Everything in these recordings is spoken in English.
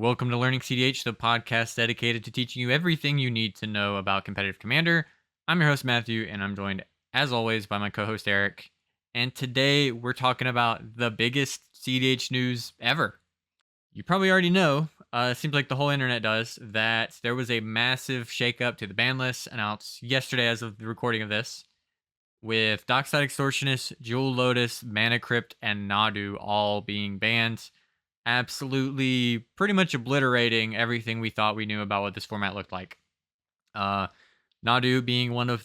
Welcome to Learning cEDH, the podcast dedicated to teaching you everything you need to know about competitive Commander. I'm your host, Matthew, and I'm joined, as always, by my co host, Eric. And today we're talking about the biggest cEDH news ever. You probably already know, it seems like the whole internet does, that there was a massive shakeup to the ban list announced yesterday as of the recording of this, with Dockside Extortionist, Jewel Lotus, Mana Crypt, and Nadu all being banned, absolutely pretty much obliterating everything we thought we knew about what this format looked like. Nadu being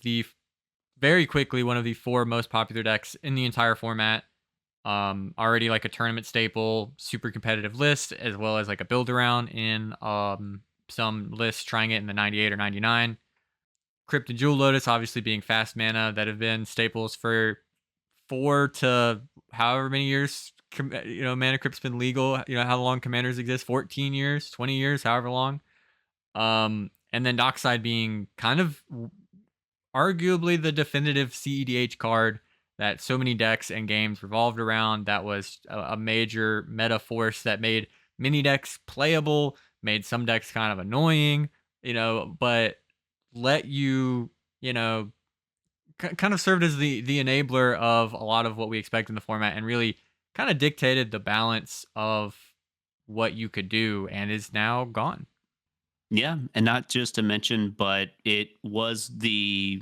very quickly one of the four most popular decks in the entire format. Already like a tournament staple, super competitive list, as well as like a build around in some lists trying it in the 98 or 99. Crypt and Jewel Lotus obviously being fast mana that have been staples for 4 to however many years Mana Crypt's been legal. How long commanders exist? 14 years, 20 years, however long. And then Dockside being kind of arguably the definitive cEDH card that so many decks and games revolved around. That was a major meta force that made many decks playable, made some decks kind of annoying, but let you, kind of served as the enabler of a lot of what we expect in the format and really kind of dictated the balance of what you could do and is now gone. Yeah, and not just to mention, but it was the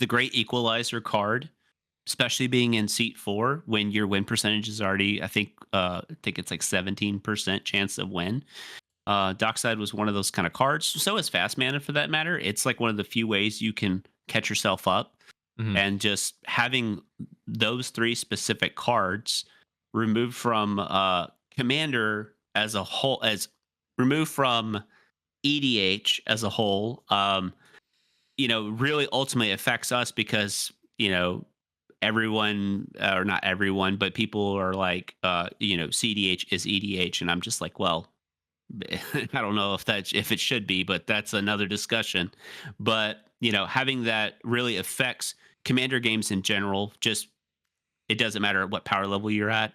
great equalizer card, especially being in seat 4 when your win percentage is already I think it's like 17% chance of win. Dockside was one of those kind of cards. So is fast mana for that matter. It's like one of the few ways you can catch yourself up. Mhm. And just having those three specific cards removed from Commander as a whole, as removed from EDH as a whole, really ultimately affects us because, everyone, or not everyone, but people are like, cEDH is EDH. And I'm just like, well, I don't know if it should be, but that's another discussion. But having that really affects commander games in general. Just it doesn't matter what power level you're at.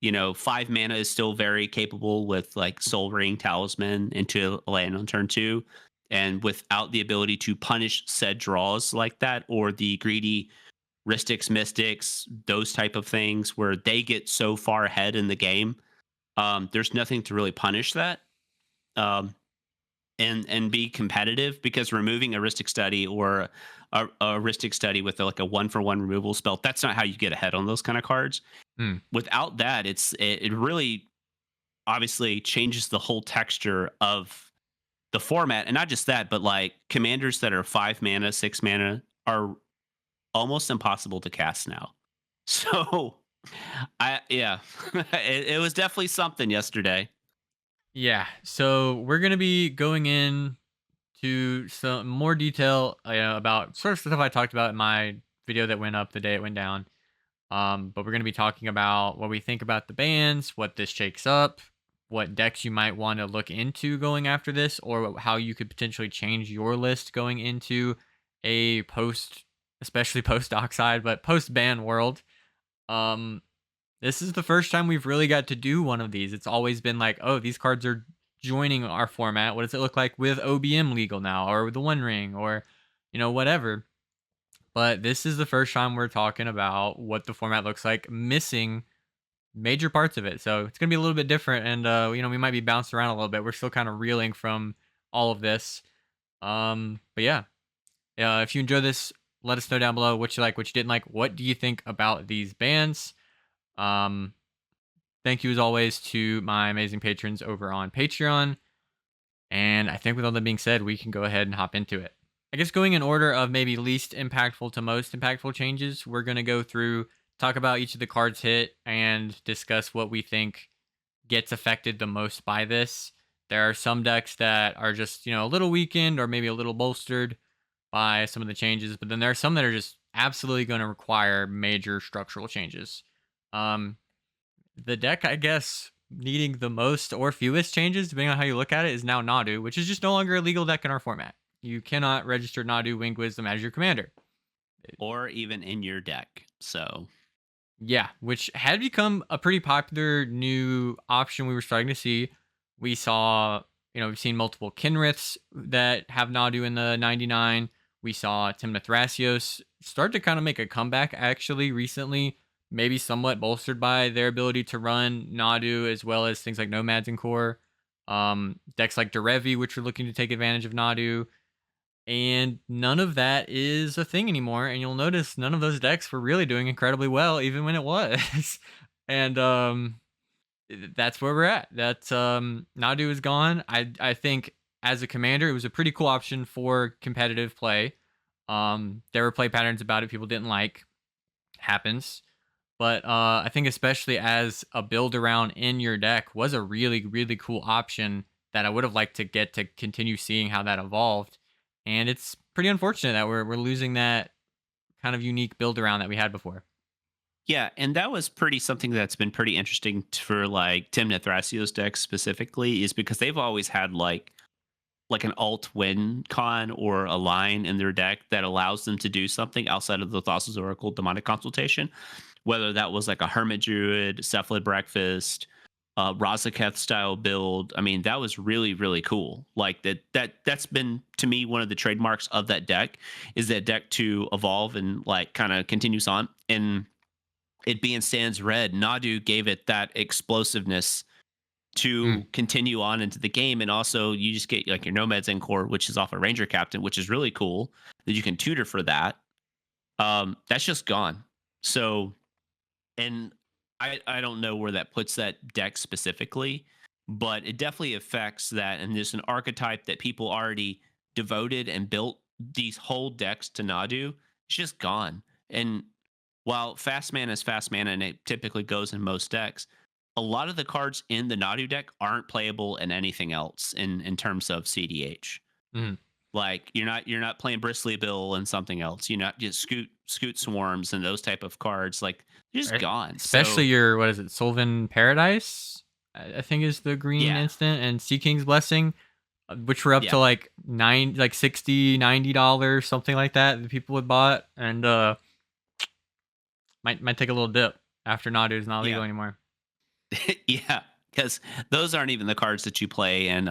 5 mana is still very capable with like Soul Ring, Talisman into a land on turn 2, and without the ability to punish said draws like that or the greedy Ristics, Mystics, those type of things where they get so far ahead in the game. There's nothing to really punish that. Um, and be competitive, because removing a Ristic Study or a Ristic Study with like a 1-for-1 removal spell, that's not how you get ahead on those kind of cards. Mm. Without that, it really obviously changes the whole texture of the format. And not just that, but like commanders that are 5 mana, 6 mana are almost impossible to cast now. So yeah, it was definitely something yesterday. Yeah. So we're going to be going in to some more detail about sort of stuff I talked about in my video that went up the day it went down. But we're going to be talking about what we think about the bans, what this shakes up, what decks you might want to look into going after this, or how you could potentially change your list going into a especially post Dockside, but post ban world. Um, this is the first time we've really got to do one of these. It's always been like, oh, these cards are joining our format. What does it look like with OBM legal now, or with the One Ring, or whatever. But this is the first time we're talking about what the format looks like, missing major parts of it. So it's gonna be a little bit different, and we might be bounced around a little bit. We're still kind of reeling from all of this. But yeah, if you enjoy this, let us know down below what you like, what you didn't like. What do you think about these bans? Um, Thank you as always to my amazing patrons over on Patreon. And I think with all that being said, we can go ahead and hop into it. I guess going in order of maybe least impactful to most impactful changes, we're going to go through, talk about each of the cards hit, and discuss what we think gets affected the most by this. There are some decks that are just, a little weakened or maybe a little bolstered by some of the changes, but then there are some that are just absolutely going to require major structural changes. The deck, I guess, needing the most or fewest changes, depending on how you look at it, is now Nadu, which is just no longer a legal deck in our format. You cannot register Nadu Winged Wisdom as your commander. Or even in your deck. So Yeah, which had become a pretty popular new option we were starting to see We saw, we've seen multiple Kinriths that have Nadu in the 99. We saw Timna Thrasios start to kind of make a comeback actually recently, maybe somewhat bolstered by their ability to run Nadu as well as things like Nomads and Core. Decks like Derevi, which are looking to take advantage of Nadu. And none of that is a thing anymore. And you'll notice none of those decks were really doing incredibly well, even when it was. and that's where we're at. That's Nadu is gone. I think as a commander, it was a pretty cool option for competitive play. There were play patterns about it people didn't like. Happens. But I think especially as a build around in your deck was a really, really cool option that I would have liked to get to continue seeing how that evolved. And it's pretty unfortunate that we're losing that kind of unique build around that we had before. Yeah, and that was pretty something that's been pretty interesting for like Tim Nethrasios deck specifically, is because they've always had like an alt win con or a line in their deck that allows them to do something outside of the Thassa's Oracle Demonic Consultation, whether that was like a Hermit Druid, Cephalid Breakfast, Razaketh style build. I mean, that was really, really cool. Like that's been to me one of the trademarks of that deck, is that deck to evolve and like kind of continues on. And it being Sans Red, Nadu gave it that explosiveness Mm. to continue on into the game. And also you just get like your Nomads Encore, which is off a Ranger Captain, which is really cool that you can tutor for that. That's just gone. So, and I don't know where that puts that deck specifically, but it definitely affects that. And there's an archetype that people already devoted and built these whole decks to Nadu. It's just gone. And while fast mana is fast mana and it typically goes in most decks, a lot of the cards in the Nadu deck aren't playable in anything else in terms of CDH. Mm. Like you're not playing Bristly Bill and something else. You're not just Scoot Swarms and those type of cards. Like they're just Right. gone. Especially So your, what is it, Sylvan Paradise? I think is the green yeah, instant, and Sea King's Blessing, which were up to yeah, like like 60, $90, something like that people had bought. And might take a little dip after Nadu is not yeah, legal anymore. yeah. Because those aren't even the cards that you play in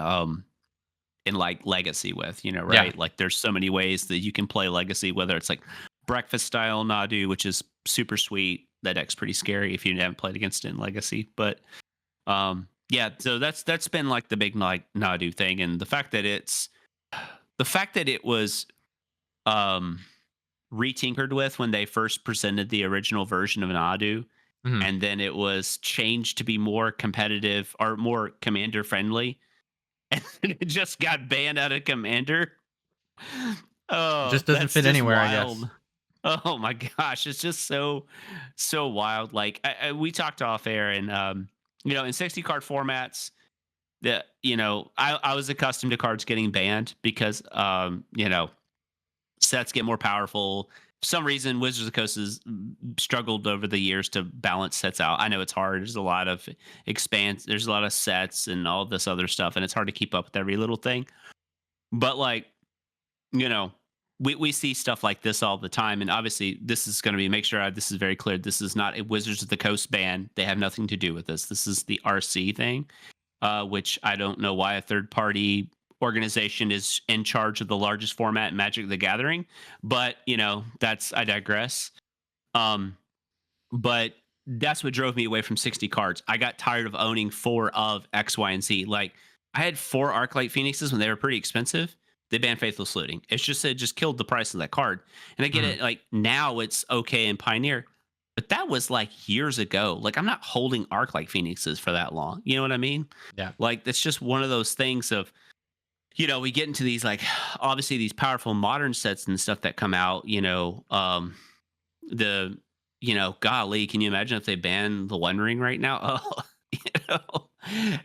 like Legacy with, Yeah. right? Like there's so many ways that you can play Legacy, whether it's like breakfast style Nadu, which is super sweet. That deck's pretty scary if you haven't played against it in Legacy. But yeah, so that's been like the big like Nadu thing. And the fact that it was um retinkered with when they first presented the original version of Nadu, Mhm. and then it was changed to be more competitive or more commander friendly, and then it just got banned out of Commander. It Oh, just doesn't that's fit just anywhere, I guess. wild. Oh my gosh, it's just so wild. Like we talked off air, and in 60 card formats, that I was accustomed to cards getting banned because sets get more powerful. For some reason, Wizards of the Coast has struggled over the years to balance sets out. I know it's hard. There's a lot of expanse. There's a lot of sets and all this other stuff, and it's hard to keep up with every little thing. But like, you know, we see stuff like this all the time, and obviously, this is going to be make sure this is very clear. This is not a Wizards of the Coast ban. They have nothing to do with this. This is the RC thing, which I don't know why a third party organization is in charge of the largest format in Magic the Gathering, but that's I digress. Um, but that's what drove me away from 60 cards. I got tired of owning four of X, Y, and Z. Like I had four Arclight Phoenixes when they were pretty expensive. They banned Faithless Looting. It just killed the price of that card. And I get Mhm. it. Like now it's okay in Pioneer, but that was like years ago. Like I'm not holding Arclight Phoenixes for that long. You know what I mean? Yeah. Like that's just one of those things of we get into these like obviously these powerful modern sets and stuff that come out. The golly, can you imagine if they ban the One Ring right now? Oh,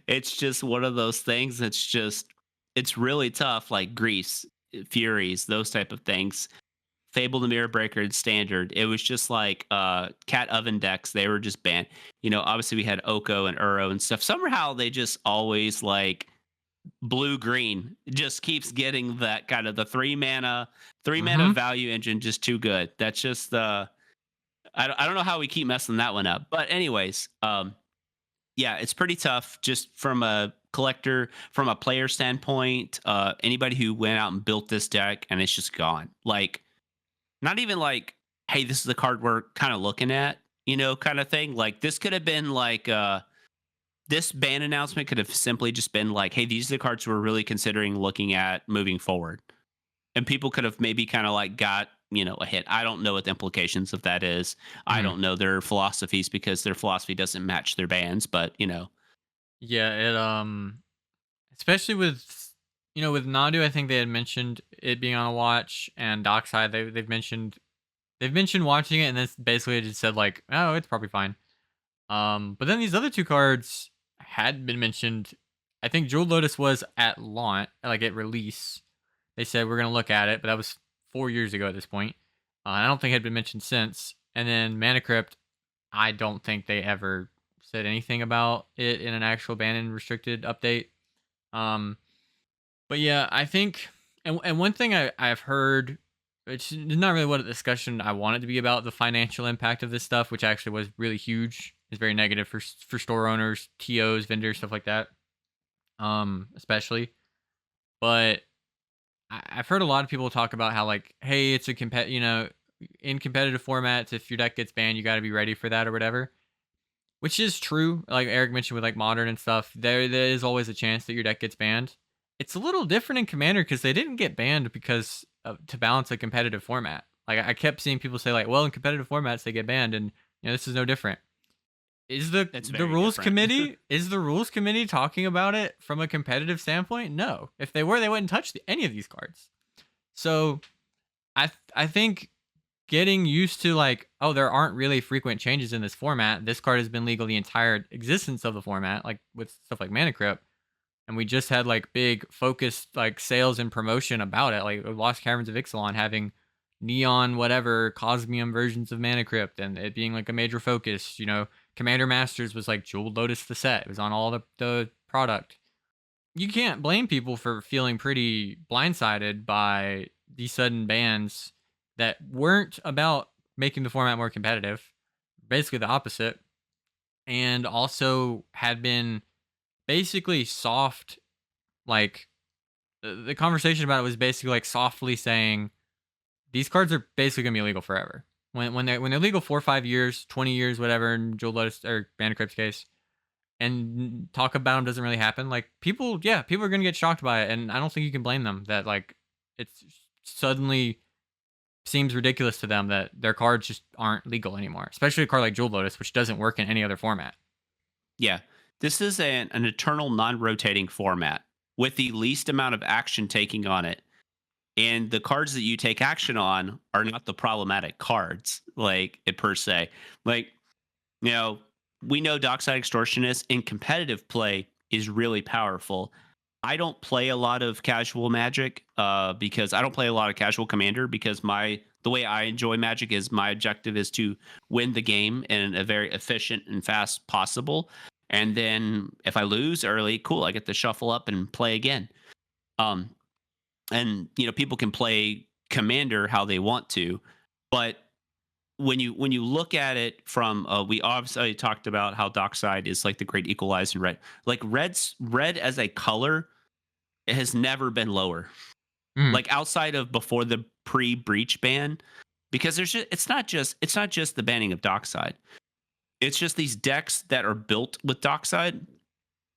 it's just one of those things that's just it's really tough, like Grease, Furies, those type of things. Fable the Mirror Breaker and Standard. It was just like Cat Oven decks, they were just banned. Obviously we had Oko and Uro and stuff. Somehow they just always like blue green just keeps getting that kind of the three mana Mhm. value engine just too good. That's just I don't know how we keep messing that one up. But anyways, yeah, it's pretty tough just from a collector, from a player standpoint, anybody who went out and built this deck and it's just gone. Like, not even like, hey, this is the card we're kind of looking at, kind of thing. Like, this could have been like, this ban announcement could have simply just been like, hey, these are the cards we're really considering looking at moving forward. And people could have maybe kind of like got, a hit. I don't know what the implications of that is. I Mhm. don't know their philosophies because their philosophy doesn't match their bans, but Yeah, especially with with Nadu, I think they had mentioned it being on a watch, and Dockside they've mentioned watching it, and that's basically just said like, oh, it's probably fine. But then these other two cards had been mentioned. I think Jewel Lotus was at launch, like at release. They said we're gonna look at it, but that was 4 years ago at this point. I don't think it had been mentioned since. And then Mana Crypt, I don't think they ever said anything about it in an actual ban and restricted update. Um, but yeah, I think, and one thing I've heard, which is not really what a discussion I want it to be about, the financial impact of this stuff, which actually was really huge, is very negative for store owners, TOs, vendors, stuff like that. Especially, but I've heard a lot of people talk about how like, hey, it's a in competitive formats, if your deck gets banned, you got to be ready for that or whatever. Which is true. Like Eric mentioned with like modern and stuff, there is always a chance that your deck gets banned. It's a little different in Commander because they didn't get banned because to balance a competitive format. Like I kept seeing people say like, well, in competitive formats they get banned, and this is no different. Is the it's the very rules different. committee is the rules committee talking about it from a competitive standpoint? No. If they were, they wouldn't touch any of these cards. So I think getting used to like, oh, there aren't really frequent changes in this format. This card has been legal the entire existence of the format, like with stuff like Mana Crypt. And we just had like big focused like sales and promotion about it, like Lost Caverns of Ixalan having neon whatever cosmium versions of Mana Crypt and it being like a major focus. Commander Masters was like Jeweled Lotus the set. It was on all the product. You can't blame people for feeling pretty blindsided by these sudden bans that weren't about making the format more competitive. Basically the opposite. And also had been basically soft, like the conversation about it was basically like softly saying these cards are basically gonna be illegal forever. When they're legal 4 or 5 years, 20 years, whatever in Jewel Lotus or Mana Crypt's case, and talk about them doesn't really happen. Like people are gonna get shocked by it, and I don't think you can blame them that like it's suddenly seems ridiculous to them that their cards just aren't legal anymore, especially a card like Jewel Lotus, which doesn't work in any other format. Yeah. This is an eternal non-rotating format with the least amount of action taking on it. And the cards that you take action on are not the problematic cards, like it per se. Like, you know, we know Dockside Extortionist in competitive play is really powerful. I don't play a lot of casual Magic because I don't play a lot of casual Commander because the way I enjoy Magic is my objective is to win the game in a very efficient and fast possible. And then if I lose early, cool, I get to shuffle up and play again. Um, and people can play Commander how they want to, but when you look at it from we obviously talked about how Dockside is like the great equalizer, right? Like red as a color, it has never been lower. Mm, Like outside of before the pre-breach ban, because it's not just the banning of Dockside. It's just these decks that are built with Dockside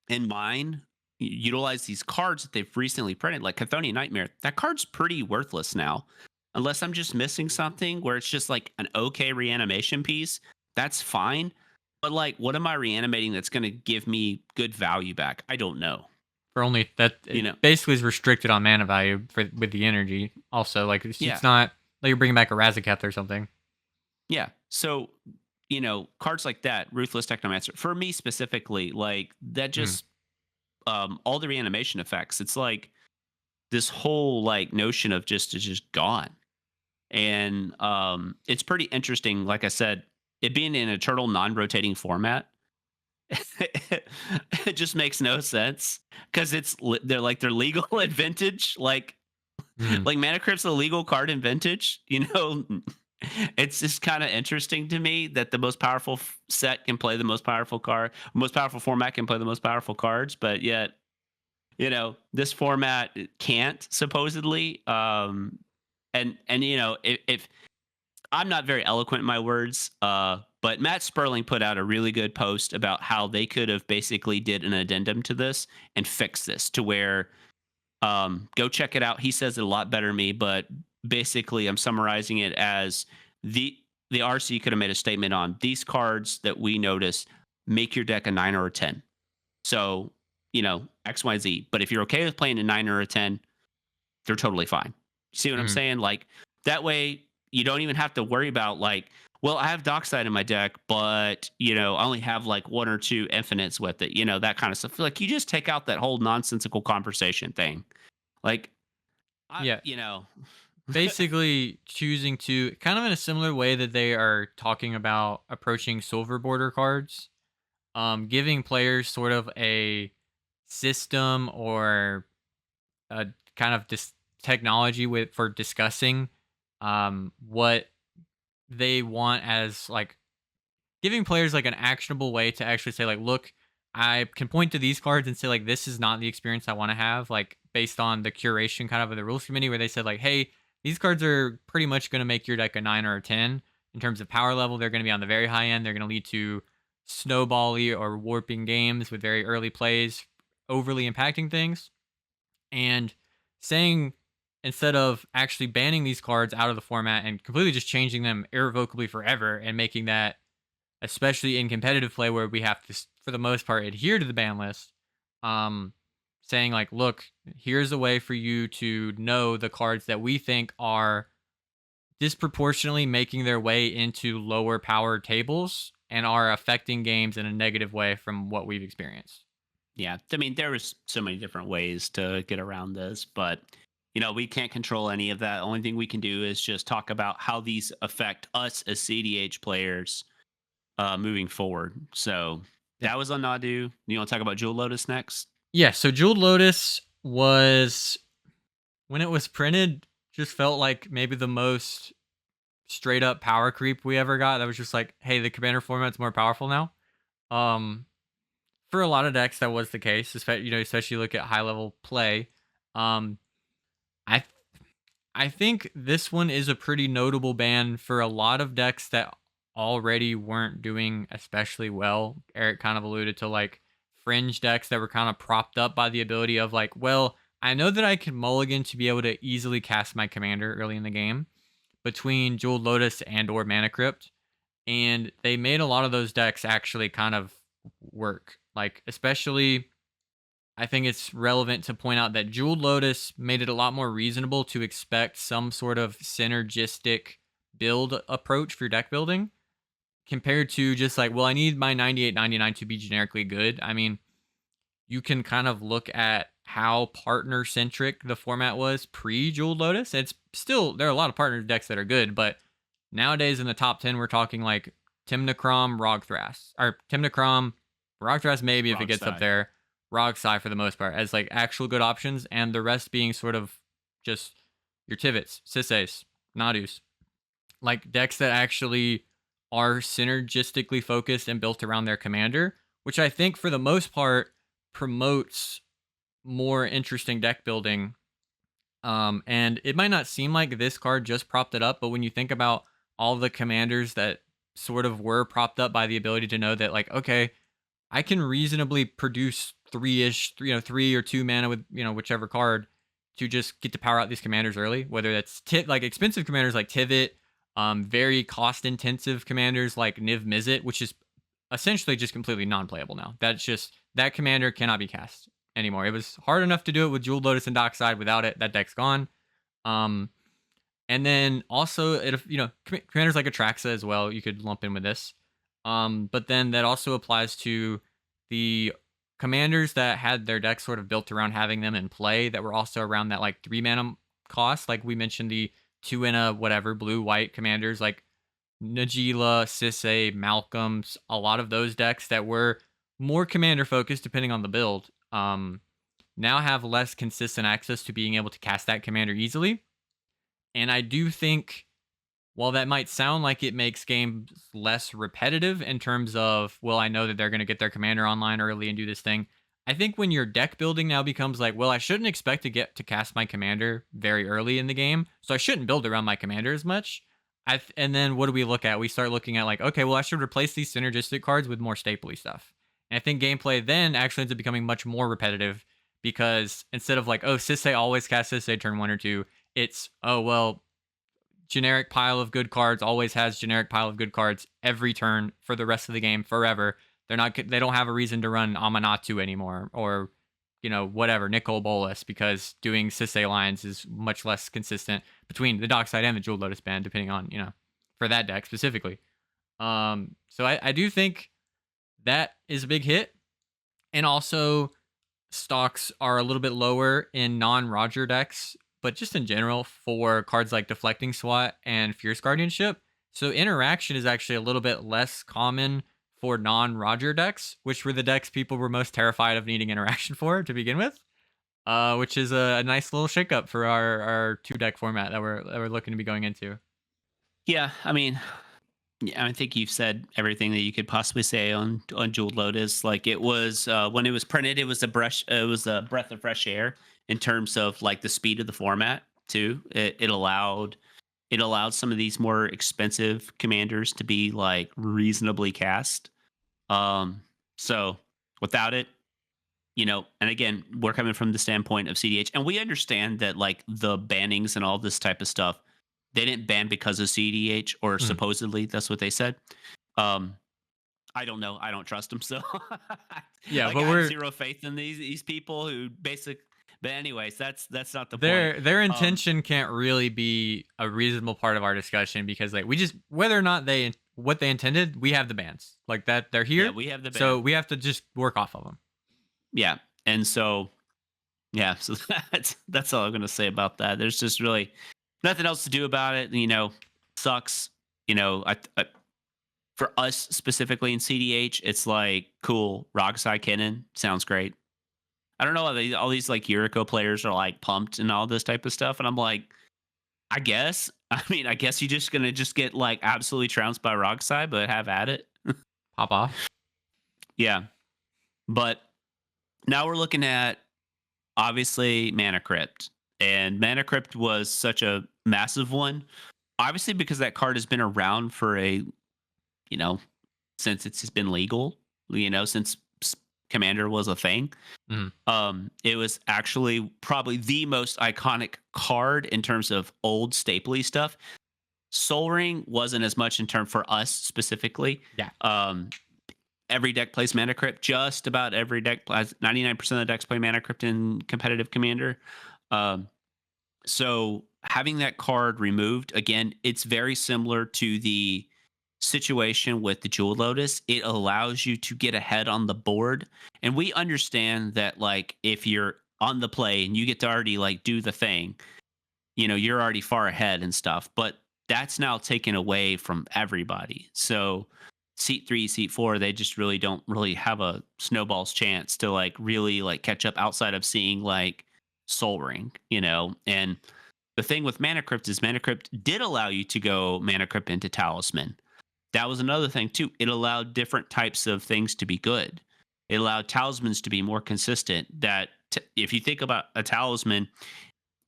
in mind utilize these cards that they've recently printed, like Chthonian Nightmare. That card's pretty worthless now, unless I'm just missing something where it's just like an okay reanimation piece. That's fine, but like, what am I reanimating that's going to give me good value back? I don't know. for only that, You it know? basically is restricted on mana value for with the energy. Also, like Yeah, it's not like you're bringing back a Razaketh or something. yeah. So cards like that, Ruthless Technomancer, for me specifically, like that Mm. just all the reanimation effects. It's like this whole like notion of just is just gone. And it's pretty interesting. Like I said, it being an eternal non-rotating format, it just makes no sense because they're legal at vintage. Mm. Like Mana Crypt's a legal card in vintage. It's just kind of interesting to me that the most powerful set can play the most powerful card, most powerful format can play the most powerful cards, but yet. this format can't supposedly. And if I'm not very eloquent in my words, but Matt Sperling put out a really good post about how they could have basically did an addendum to this and fixed this to where, go check it out. He says it a lot better than me, but basically I'm summarizing it as the the RC could have made a statement on these cards that we noticed make your deck a 9 or a 10. So, X, Y, Z. But if you're okay with playing a 9 or a 10, they're totally fine. See what I'm Mhm. saying? Like that way you don't even have to worry about like, well, I have Dockside in my deck, but I only have like one or two infinites with it, that kind of stuff. Like you just take out that whole nonsensical conversation thing. Like I, Yeah. you know, Basically choosing to kind of in a similar way that they are talking about approaching silver border cards, giving players sort of a system or a kind of technology with for discussing what they want as like giving players like an actionable way to actually say like, look, I can point to these cards and say like this is not the experience I want to have, like based on the curation kind of the rules committee where they said like, hey, these cards are pretty much going to make your deck a 9 or a 10 in terms of power level. They're going to be on the very high end. They're going to lead to snowbally or warping games with very early plays, overly impacting things. And saying instead of actually banning these cards out of the format and completely just changing them irrevocably forever and making that, especially in competitive play where we have to, for the most part, adhere to the ban list, um, saying like, look, here's a way for you to know the cards that we think are disproportionately making their way into lower power tables and are affecting games in a negative way from what we've experienced. yeah. I mean, there was so many different ways to get around this, but we can't control any of that. Only thing we can do is just talk about how these affect us as CDH players moving forward. So Yeah. that was on Nadu. You want to talk about Jewel Lotus next? Yeah. So Jeweled Lotus was, when it was printed, just felt like maybe the most straight up power creep we ever got. That was just like, hey, the commander format's more powerful now. Um, for a lot of decks, that was the case. Especially look at high level play. Um, I I think this one is a pretty notable ban for a lot of decks that already weren't doing especially well. Eric kind of alluded to like fringe decks that were kind of propped up by the ability of like, well, I know that I can mulligan to be able to easily cast my commander early in the game between Jeweled Lotus and or Mana Crypt, and they made a lot of those decks actually kind of work. Like especially I think it's relevant to point out that Jeweled Lotus made it a lot more reasonable to expect some sort of synergistic build approach for deck building compared to just like, well, I need my 98, 99 to be generically good. I mean, you can kind of look at how partner centric the format was pre Jeweled Lotus. It's still, there are a lot of partner decks that are good, but nowadays in the top 10, we're talking like Timnacrom, Rogthras, or Timnacrom, Rogthras, maybe if it gets up Rockside. there, Rogsai for the most part, as like actual good options, and the rest being sort of just your Tivits, Sisseys, Nadus, like decks that actually are synergistically focused and built around their commander, which I think for the most part promotes more interesting deck building. And it might not seem like this card just propped it up, but when you think about all the commanders that sort of were propped up by the ability to know that, like, okay, I can reasonably produce three-ish, 3 or 2 mana with, whichever card to just get to power out these commanders early, whether that's like expensive commanders like Tivit, very cost intensive commanders like Niv Mizzet, which is essentially just completely non-playable now. That's just, that commander cannot be cast anymore. It was hard enough to do it with Jeweled Lotus and Dockside. Without it, that deck's gone. Um, and then also, commanders like Atraxa as well, you could lump in with this. But then that also applies to the commanders that had their deck sort of built around having them in play that were also around that like 3 mana cost. Like we mentioned, the 2 in a whatever blue white commanders like Najila, Sisay, Malcolm's, a lot of those decks that were more commander focused depending on the build. Now have less consistent access to being able to cast that commander easily. And I do think, while that might sound like it makes games less repetitive in terms of, well, I know that they're going to get their commander online early and do this thing, I think when your deck building now becomes like, well, I shouldn't expect to get to cast my commander very early in the game, so I shouldn't build around my commander as much. And then what do we look at? We start looking at like, okay, well, I should replace these synergistic cards with more stapley stuff. And I think gameplay then actually ends up becoming much more repetitive because instead of like, oh, Sisei always casts Sisei turn 1 or 2, it's, oh, well, generic pile of good cards always has generic pile of good cards every turn for the rest of the game forever. They don't have a reason to run Amanatu anymore or whatever Nicol Bolas because doing Sisei lines is much less consistent between the Dockside and the Jewel Lotus band depending on for that deck specifically. So I do think that is a big hit, and also stocks are a little bit lower in non-Roger decks, but just in general for cards like Deflecting SWAT and Fierce Guardianship. So interaction is actually a little bit less common for non-Roger decks, which were the decks people were most terrified of needing interaction for to begin with. Which is a nice little shakeup for our 2 deck format that we're looking to be going into. Yeah, I mean, yeah, I think you've said everything that you could possibly say on Jeweled Lotus. Like it was when it was printed, it was a breath of fresh air in terms of like the speed of the format too. It allowed some of these more expensive commanders to be like reasonably cast. So without it, and again, we're coming from the standpoint of CDH, and we understand that like the bannings and all this type of stuff, they didn't ban because of CDH, or Mhm. supposedly that's what they said. Um, I don't know. I don't trust them. So, Yeah, like, but I have we're zero faith in these people who basic. But anyways, that's not the point. their Um, intention can't really be a reasonable part of our discussion because like we just whether or not they what they intended, we have the bans like that they're yeah, here, we have the so ban. we have to just work off of them. Yeah, and so yeah, so that's all I'm gonna say about that. There's just really nothing else to do about it. Sucks. I for us specifically in CDH, it's like cool. Rockside Cannon sounds great. I don't know why all these like Yuriko players are like pumped and all this type of stuff, and I'm like, I guess. I mean, I guess you're just gonna just get like absolutely trounced by Rockside, but have at it. Pop off. Yeah, but now we're looking at obviously Mana Crypt, and Mana Crypt was such a massive one. Obviously, because that card has been around for you know since it's been legal, since Commander was a thing. Mhm. It was actually probably the most iconic card in terms of old stapley stuff. Soul Ring wasn't as much in term for us specifically. Yeah. Every deck plays Mana Crypt. Just about every deck plays 99% of the decks play Mana Crypt in competitive Commander. Um, so having that card removed again, it's very similar to the situation with the Jewel Lotus. It allows you to get ahead on the board, and we understand that like if you're on the play and you get to already like do the thing, you're already far ahead and stuff. But that's now taken away from everybody. So seat 3, seat 4, they just really don't really have a snowball's chance to like really like catch up outside of seeing like Soul Ring, and the thing with Mana Crypt is Mana Crypt did allow you to go Mana Crypt into Talisman. That was another thing too. It allowed different types of things to be good. It allowed talismans to be more consistent. If you think about a talisman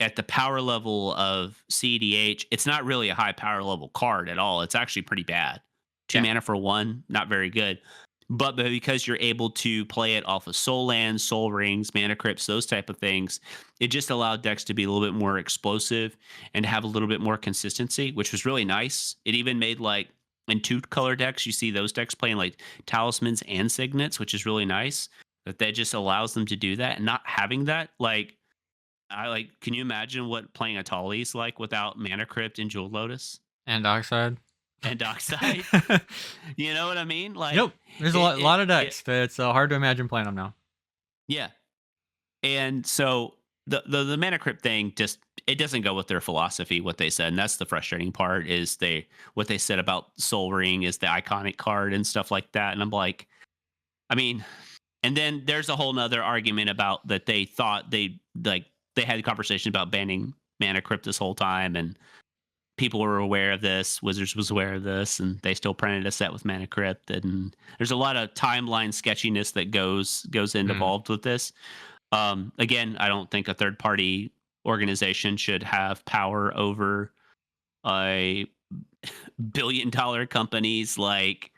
at the power level of cEDH, it's not really a high power level card at all. It's actually pretty bad. Two Yeah. mana for 1, not very good. But because you're able to play it off of soul lands, soul rings, mana crypts, those type of things, it just allowed decks to be a little bit more explosive and have a little bit more consistency, which was really nice. It even made like in 2-color decks, you see those decks playing like talismans and signets, which is really nice. That just allows them to do that, and not having that, like I like. Can you imagine what playing a Tali's like without Mana Crypt and Jewel Lotus And Dockside. and Dockside? You know what I mean? Like Nope. There's a it, lot, it, lot of it decks. It's hard to imagine playing them now. yeah. And so the Mana Crypt thing just it doesn't go with their philosophy, what they said. And that's the frustrating part is what they said about Soul Ring is the iconic card and stuff like that. And I'm like, I mean, and then there's a whole nother argument about that they thought they had a conversation about banning Mana Crypt this whole time, and people were aware of this. Wizards was aware of this, and they still printed a set with Mana Crypt. And there's a lot of timeline sketchiness that goes Mm, involved with this. Again, I don't think a third party organization should have power over a billion-dollar companies like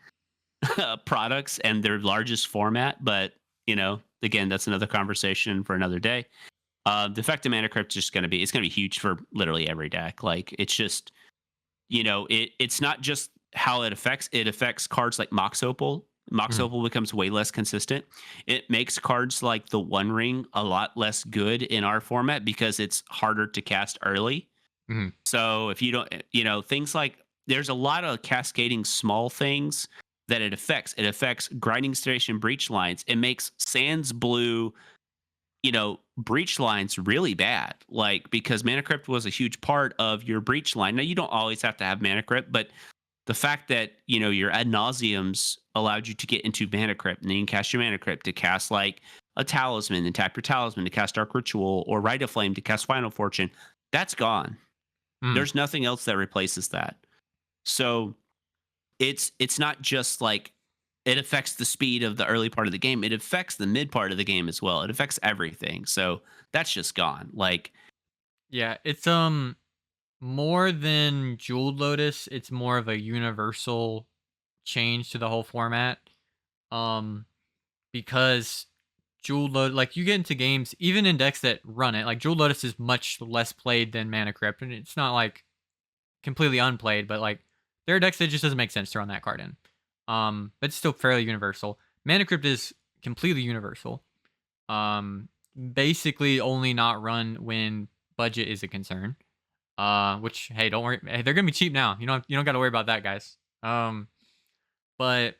products and their largest format. But again, that's another conversation for another day. The effect of Mana Crypt is just going to be it's going to be huge for literally every deck. Like it's just it's not just how it affects cards like Mox Opal. Mox mm, Opal becomes way less consistent. It makes cards like the One Ring a lot less good in our format because it's harder to cast early. mm, So if you don't, things like there's a lot of cascading small things that it affects. It affects Grinding Station breach lines. It makes Sands Blue, breach lines really bad. Like because Mana Crypt was a huge part of your breach line. Now you don't always have to have Mana Crypt, but the fact that your ad nauseums allowed you to get into Mana Crypt and then you can cast your Mana Crypt to cast like a talisman and tap your talisman to cast Dark Ritual or Rite of Flame to cast Final Fortune, that's gone. mm. There's nothing else that replaces that. So it's not just like it affects the speed of the early part of the game. It affects the mid part of the game as well. It affects everything. So that's just gone. Like Yeah, it's more than Jeweled Lotus. It's more of a universal change to the whole format. Um, because Jeweled Lotus, like you get into games, even in decks that run it, like Jeweled Lotus is much less played than Mana Crypt, and it's not like completely unplayed, but like there are decks that just doesn't make sense to run that card in. But it's still fairly universal. Mana Crypt is completely universal. Um, Basically only not run when budget is a concern. Which hey, don't worry, hey, they're gonna be cheap now. You don't got to worry about that, guys. But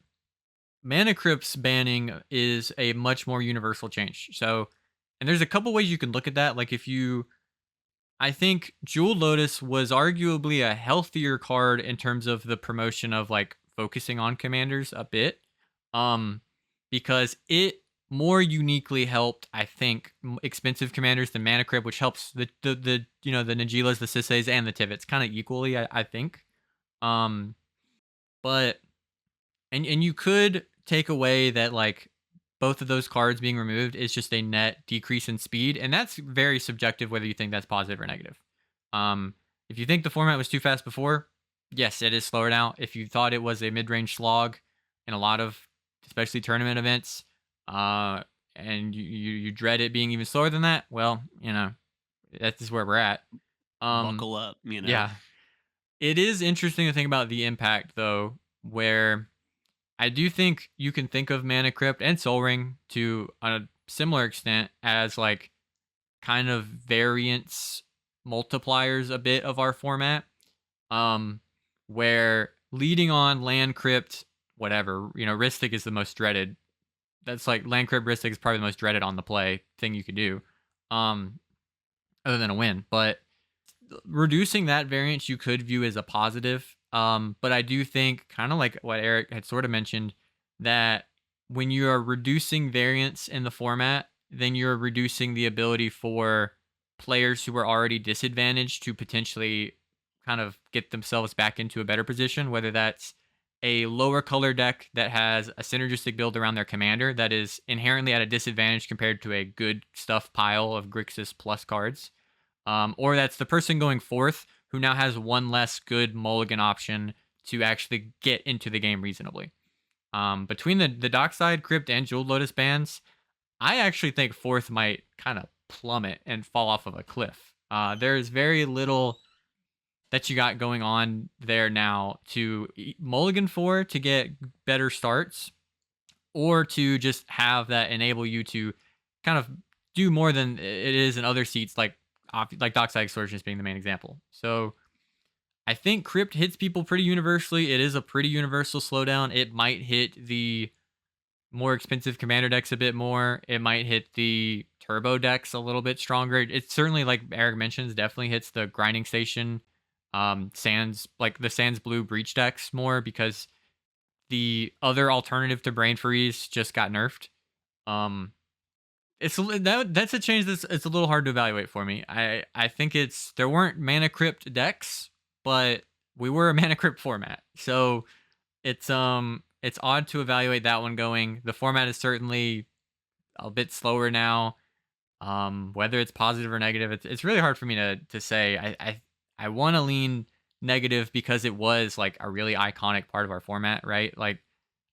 Mana Crypt's banning is a much more universal change. So, and there's a couple ways you can look at that. Like I think Jewel Lotus was arguably a healthier card in terms of the promotion of like focusing on commanders a bit, um, because it more uniquely helped, I think, expensive commanders than Mana Crypt, which helps the Nagilas, the Sisseys, and the Tivits kind of equally, I think. Um, but and you could take away that like both of those cards being removed is just a net decrease in speed, and that's very subjective whether you think that's positive or negative. If you think the format was too fast before, yes, it is slower now. If you thought it was a mid-range slog in a lot of especially tournament events, and you dread it being even slower than that, well, that's just where we're at. Um, buckle up. yeah, it is interesting to think about the impact though, where I do think you can think of Mana Crypt and Soul Ring to a similar extent as like kind of variance multipliers a bit of our format. Um, where leading on Land Crypt, whatever, Rhystic is the most dreaded. That's like Land Crypt Rhystic is probably the most dreaded on the play thing you could do. Um, Other than a win. But reducing that variance you could view as a positive. But I do think, kind of like what Eric had sort of mentioned, that when you are reducing variance in the format, then you're reducing the ability for players who are already disadvantaged to potentially kind of get themselves back into a better position, whether that's a lower color deck that has a synergistic build around their commander that is inherently at a disadvantage compared to a good stuff pile of Grixis plus cards, or that's the person going fourth who now has one less good mulligan option to actually get into the game reasonably. Between the Dockside, Crypt, and Jeweled Lotus bans, I actually think fourth might kind of plummet and fall off of a cliff. There's very little that you got going on there now to mulligan for to get better starts, or to just have that enable you to kind of do more than it is in other seats, like Dockside Extortionist being the main example. So I think Crypt hits people pretty universally. It is a pretty universal slowdown. It might hit the more expensive commander decks a bit more. It might hit the turbo decks a little bit stronger. It certainly, like Eric mentions, definitely hits the grinding station, Sands, like the Sands Blue breach decks more, because the other alternative to Brain Freeze just got nerfed. Um, that's a change that's it's a little hard to evaluate for me. I think there weren't Mana Crypt decks but we were a Mana Crypt format. So it's odd to evaluate that one going. The format is certainly a bit slower now. Whether it's positive or negative, it's really hard for me to say. I want to lean negative because it was like a really iconic part of our format, right? Like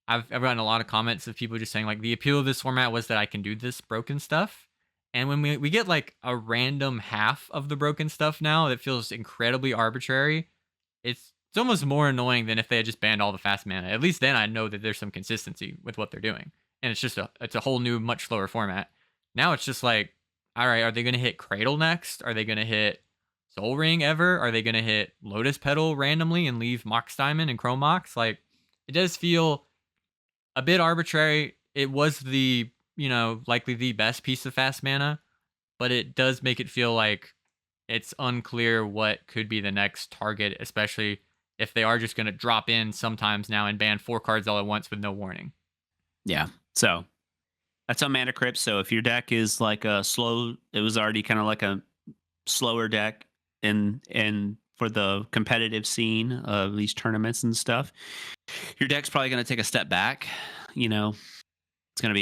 I've gotten a lot of comments of people just saying like the appeal of this format was that I can do this broken stuff. And when we get like a random half of the broken stuff now that feels incredibly arbitrary, it's almost more annoying than if they had just banned all the fast mana. At least then I know that there's some consistency with what they're doing. And it's a whole new, much slower format. Now it's just like, all right, are they gonna hit Cradle next? Are they gonna hit Soul Ring ever? Are they gonna hit Lotus Petal randomly and leave Mox Diamond and Chrome Mox? Like it does feel a bit arbitrary. It was the, likely the best piece of fast mana, but it does make it feel like it's unclear what could be the next target, especially if they are just going to drop in sometimes now and ban 4 cards all at once with no warning. Yeah. So that's on Mana Crypt. So if your deck is like a slow, it was already kind of like a slower deck in for the competitive scene of these tournaments and stuff, your deck's probably going to take a step back. It's gonna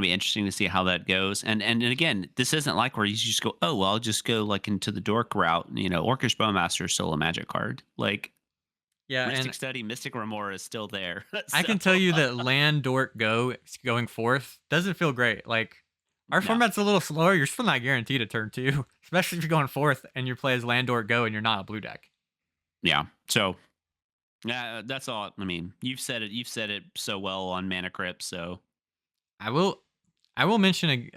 be interesting to see how that goes. And again, this isn't like where you just go, oh well, I'll just go like into the dork route. Orcish Bowmaster is still a magic card. Like Yeah, Mystic and Study, Mystic Remora is still there. I So can tell you that land dork going fourth doesn't feel great. Like our no. format's a little slower. You're still not guaranteed a turn two, especially if you're going fourth and your play is land dork go and you're not a blue deck. Yeah. So that's all. I mean, you've said it. You've said it so well on Mana Crypt. So I will I will mention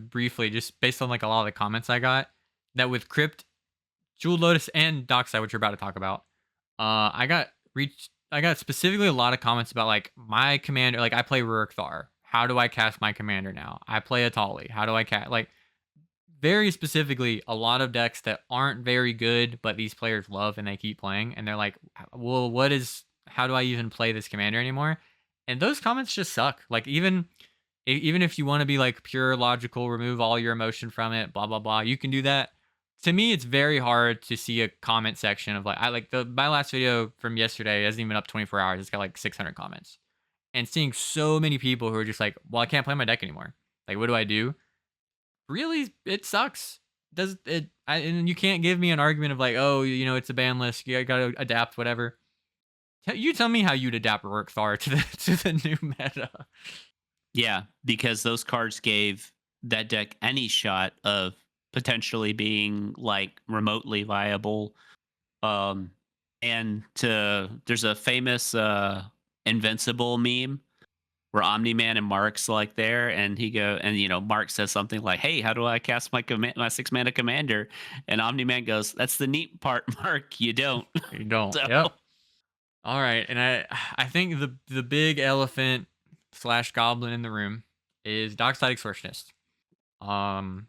briefly, just based on like a lot of the comments I got, that with Crypt, Jewel Lotus, and Dockside, which we're about to talk about, I got specifically a lot of comments about like my commander. Like I play Rurik Thar. How do I cast my commander now? I play Atali. How do I cast like very specifically a lot of decks that aren't very good, but these players love and they keep playing, and they're like, well, how do I even play this commander anymore? And those comments just suck. Like even if you want to be like pure logical, remove all your emotion from it, blah blah blah, you can do that. To me, it's very hard to see a comment section of like I like my last video from yesterday hasn't even been up 24 hours. It's got like 600 comments, and seeing so many people who are just like, well, I can't play my deck anymore. Like, what do I do? Really, it sucks. Does it? And you can't give me an argument of like, oh, it's a ban list. You gotta adapt, whatever. You tell me how you'd adapt Rourke Thar to the to the new meta. yeah, because those cards gave that deck any shot of potentially being like remotely viable. And there's a famous Invincible meme where Omni-Man and Mark's like there, and Mark says something like, "Hey, how do I cast my 6 mana commander?" And Omni-Man goes, "That's the neat part, Mark. You don't." You don't. So Yep. All right, and I think the big elephant slash goblin in the room is Dockside Extortionist. Um,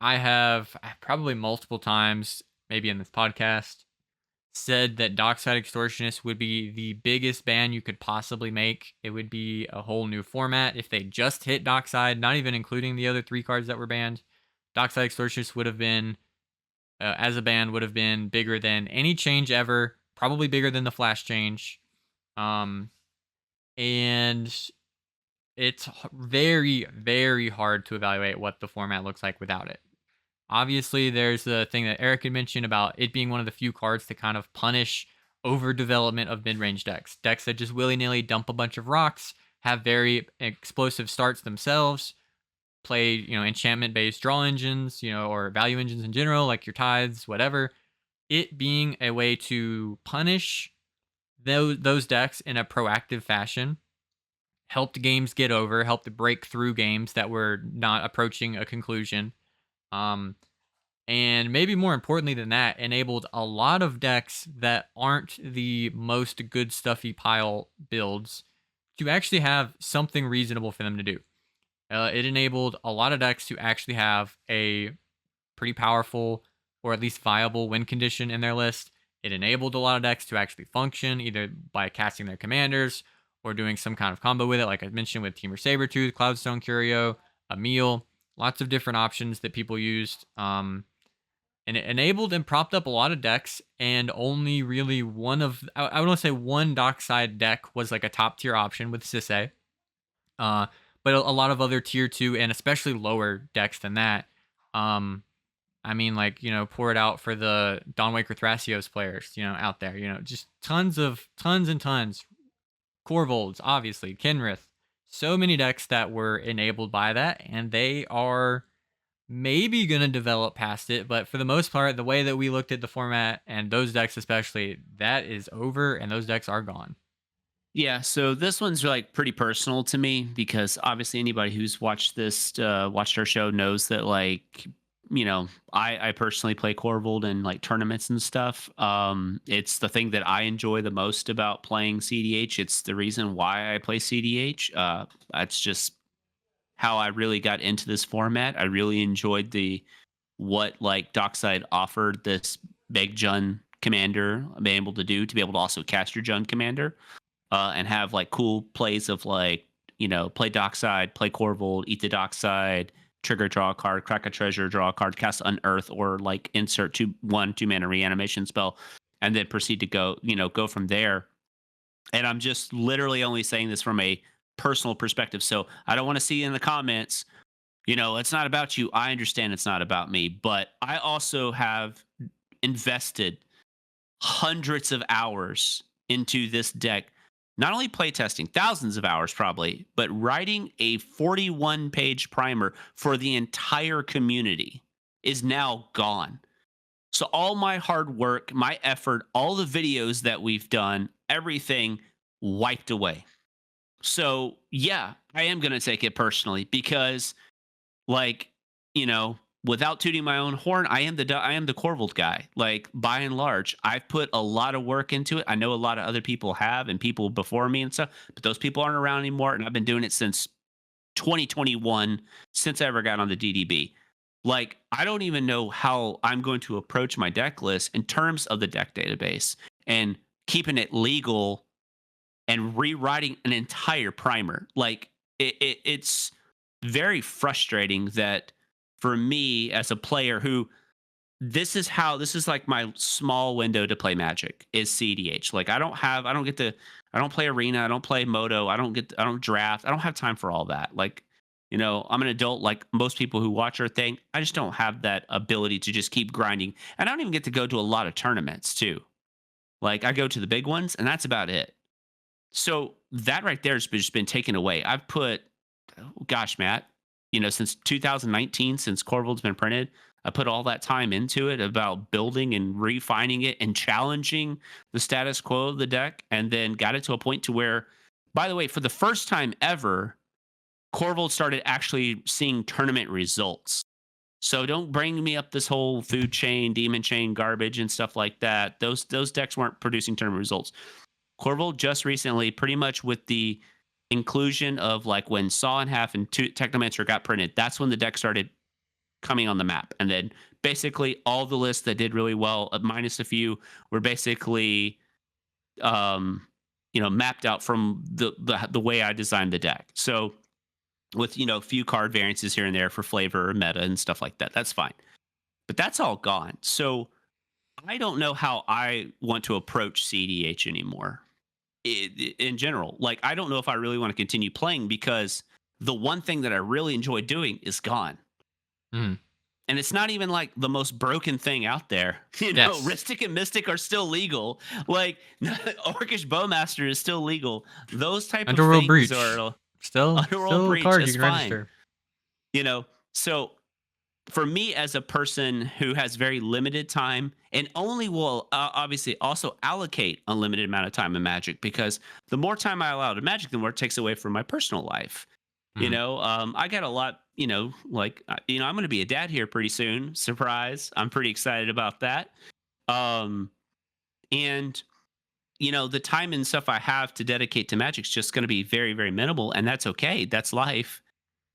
I have probably multiple times, maybe in this podcast, said that Dockside Extortionist would be the biggest ban you could possibly make. It would be a whole new format if they just hit Dockside, not even including the other 3 cards that were banned. Dockside Extortionist would have been, as a ban, would have been bigger than any change ever, probably bigger than the Flash change. And it's very, very hard to evaluate what the format looks like without it. Obviously, there's the thing that Eric had mentioned about it being one of the few cards to kind of punish overdevelopment of mid-range decks. Decks that just willy-nilly dump a bunch of rocks, have very explosive starts themselves, play, enchantment-based draw engines, or value engines in general, like your Tides, whatever. It being a way to punish those decks in a proactive fashion helped games get over, helped to break through games that were not approaching a conclusion. And maybe more importantly than that, enabled a lot of decks that aren't the most good stuffy pile builds to actually have something reasonable for them to do. It enabled a lot of decks to actually have a pretty powerful or at least viable win condition in their list. It enabled a lot of decks to actually function either by casting their commanders or doing some kind of combo with it, like I mentioned with Temur Sabertooth, Cloudstone Curio, Emil, lots of different options that people used. And and it enabled and propped up a lot of decks, and only really one of I want to say one Dockside deck was like a top tier option with Sisse. Uh, but a lot of other tier two and especially lower decks than that. Um, I mean, like, pour it out for the Dawnwaker Thrasios players, out there, just tons and tons. Corvolds, obviously, Kenrith. So many decks that were enabled by that, and they are maybe going to develop past it. But for the most part, the way that we looked at the format and those decks, especially, that is over, and those decks are gone. Yeah, so this one's like pretty personal to me because obviously anybody who's watched our show knows that like I personally play Corvold in like tournaments and stuff. It's the thing that I enjoy the most about playing CDH. It's the reason why I play CDH. That's just how I really got into this format. I really enjoyed the what like Dockside offered this big Jund commander being able to do to be able to also cast your Jund commander and have like cool plays of like, play Dockside, play Corvold, eat the Dockside, trigger, draw a card, crack a treasure, draw a card, cast Unearth, or like insert 2 mana reanimation spell, and then proceed to go from there. And I'm just literally only saying this from a personal perspective. So I don't want to see in the comments, it's not about you. I understand it's not about me, but I also have invested hundreds of hours into this deck, not only playtesting, thousands of hours probably, but writing a 41-page primer for the entire community is now gone. So all my hard work, my effort, all the videos that we've done, everything wiped away. So yeah, I am going to take it personally because like, without tooting my own horn, I am the Corvold guy. Like by and large, I've put a lot of work into it. I know a lot of other people have and people before me and stuff, but those people aren't around anymore. And I've been doing it since 2021, since I ever got on the DDB. Like, I don't even know how I'm going to approach my deck list in terms of the deck database and keeping it legal and rewriting an entire primer. Like it's very frustrating that for me as a player who this is like my small window to play Magic is CDH. Like I don't play Arena, I don't play Moto, I don't draft. I don't have time for all that. Like, I'm an adult like most people who watch our thing. I just don't have that ability to just keep grinding. And I don't even get to go to a lot of tournaments too. Like I go to the big ones and that's about it. So that right there has just been taken away. I've put, oh, gosh, Matt, since 2019, since Corvold's been printed, I put all that time into it about building and refining it and challenging the status quo of the deck, and then got it to a point to where, by the way, for the first time ever, Corvold started actually seeing tournament results. So don't bring me up this whole food chain, demon chain garbage and stuff like that. Those decks weren't producing tournament results. Corvold just recently, pretty much with the inclusion of like when Saw in Half and Technomancer got printed, that's when the deck started coming on the map. And then basically all the lists that did really well, minus a few, were basically mapped out from the way I designed the deck. So with a few card variances here and there for flavor or meta and stuff like that. That's fine. But that's all gone. So I don't know how I want to approach CDH anymore in general. Like, I don't know if I really want to continue playing because the one thing that I really enjoy doing is gone. Mm. And it's not even like the most broken thing out there. Yes. Ristic and Mystic are still legal. Like, Orcish Bowmaster is still legal. Those type of Underworld things Breach. are Still Underworld a Breach card is you can fine. register. So for me as a person who has very limited time and only will obviously also allocate unlimited amount of time in Magic, because the more time I allow to Magic, the more it takes away from my personal life. Mhm. I got a lot, I'm going to be a dad here pretty soon. Surprise. I'm pretty excited about that. And the time and stuff I have to dedicate to Magic's just going to be very, very minimal. And that's okay. That's life.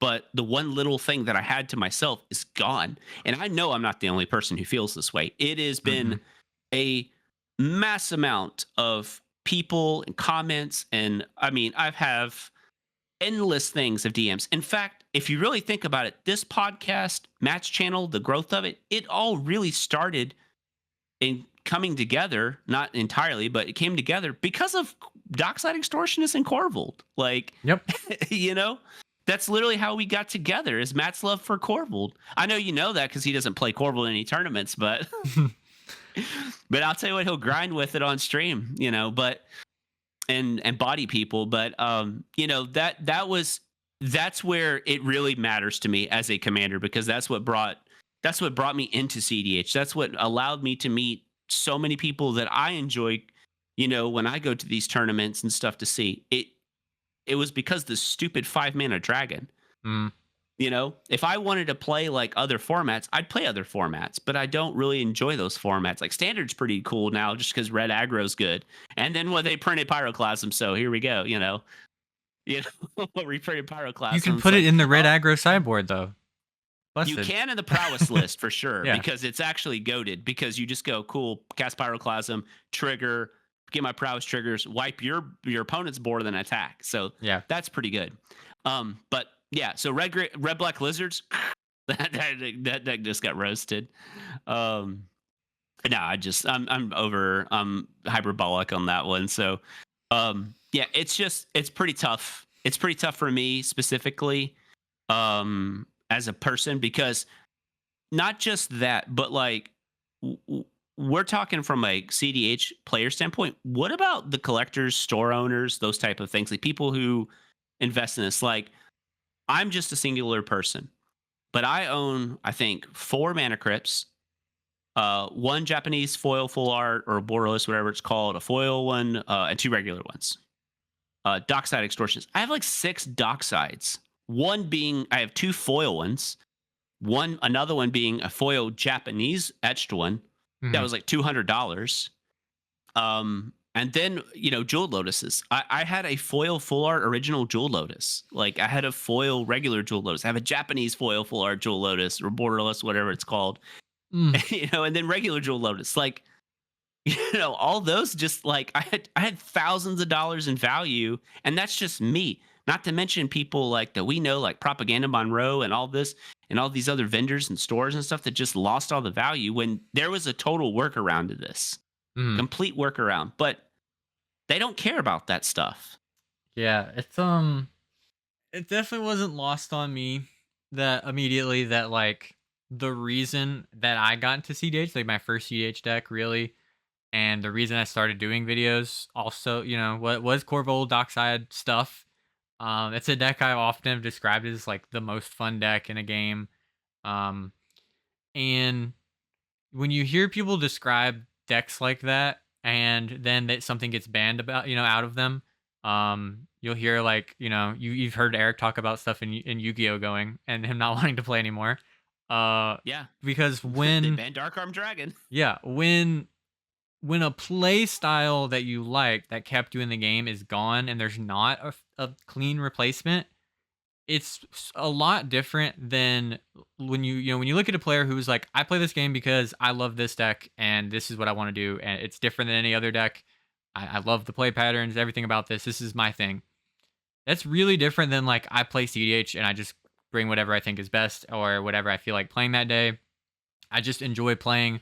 But the one little thing that I had to myself is gone. And I know I'm not the only person who feels this way. It has been Mhm. a mass amount of people and comments. And I mean, I've have endless things of DMs. In fact, if you really think about it, this podcast, Matt's channel, the growth of it, it all really started in coming together, not entirely, but it came together because of Dockside Extortionist and Corvold. Like, Yep. you know, that's literally how we got together is Matt's love for Corvold. I know you know that because he doesn't play Corvold in any tournaments, but but I'll tell you what, he'll grind with it on stream, you know, but and body people. But that's where it really matters to me as a commander because that's what brought me into CDH. That's what allowed me to meet so many people that I enjoy, when I go to these tournaments and stuff to see. It was because the stupid 5-mana dragon. Mm. If I wanted to play like other formats, I'd play other formats, but I don't really enjoy those formats. Like Standard's pretty cool now just because red aggro's good. And then when they printed Pyroclasm, so here we go, reprinted Pyroclasm. You can put it in the red aggro sideboard though. Busted. You can in the prowess list for sure, Yeah. because it's actually goaded because you just go, cool, cast Pyroclasm, trigger, get my prowess triggers, wipe your opponent's board, then attack. So yeah, that's pretty good. But yeah, so red black lizards, that deck just got roasted. No, I'm hyperbolic on that one. So yeah, it's pretty tough. It's pretty tough for me specifically as a person, because not just that, but like we're talking from a CDH player standpoint. What about the collectors, store owners, those type of things, like people who invest in this? Like, I'm just a singular person, but I own, I think, 4 mana crypts, 1 Japanese foil full art or borderless, whatever it's called, a foil one, and 2 regular ones. Dockside Extortions. I have like 6 Docksides. One being, I have 2 foil ones. Another one being a foil Japanese etched one. Mm-hmm. That was like $200. And then, jeweled lotuses. I had a foil full art original jeweled lotus. Like, I had a foil regular jeweled lotus. I have a Japanese foil full art jeweled lotus or borderless, whatever it's called. And then regular jeweled lotus. Like, all those, just like I had thousands of dollars in value, and that's just me. Not to mention people like that we know, like Propaganda Monroe and all this, and all these other vendors and stores and stuff that just lost all the value when there was a total workaround to this. Complete workaround, but they don't care about that stuff. Yeah, it definitely wasn't lost on me that immediately that like the reason that I got into CDH, like my first CDH deck really, and the reason I started doing videos also, what was Corvold Dockside stuff. It's a deck I often have described as like the most fun deck in a game. And when you hear people describe decks like that, and then that something gets banned about, out of them, you'll hear like, you've heard Eric talk about stuff in Yu-Gi-Oh going and him not wanting to play anymore. Yeah, because they when banned Dark Arm Dragon. Yeah, when a play style that you like that kept you in the game is gone and there's not a clean replacement, it's a lot different than when when you look at a player who's like, I play this game because I love this deck and this is what I want to do, and it's different than any other deck. I love the play patterns, everything about this. This is my thing. That's really different than like I play CDH and I just bring whatever I think is best or whatever I feel like playing that day. I just enjoy playing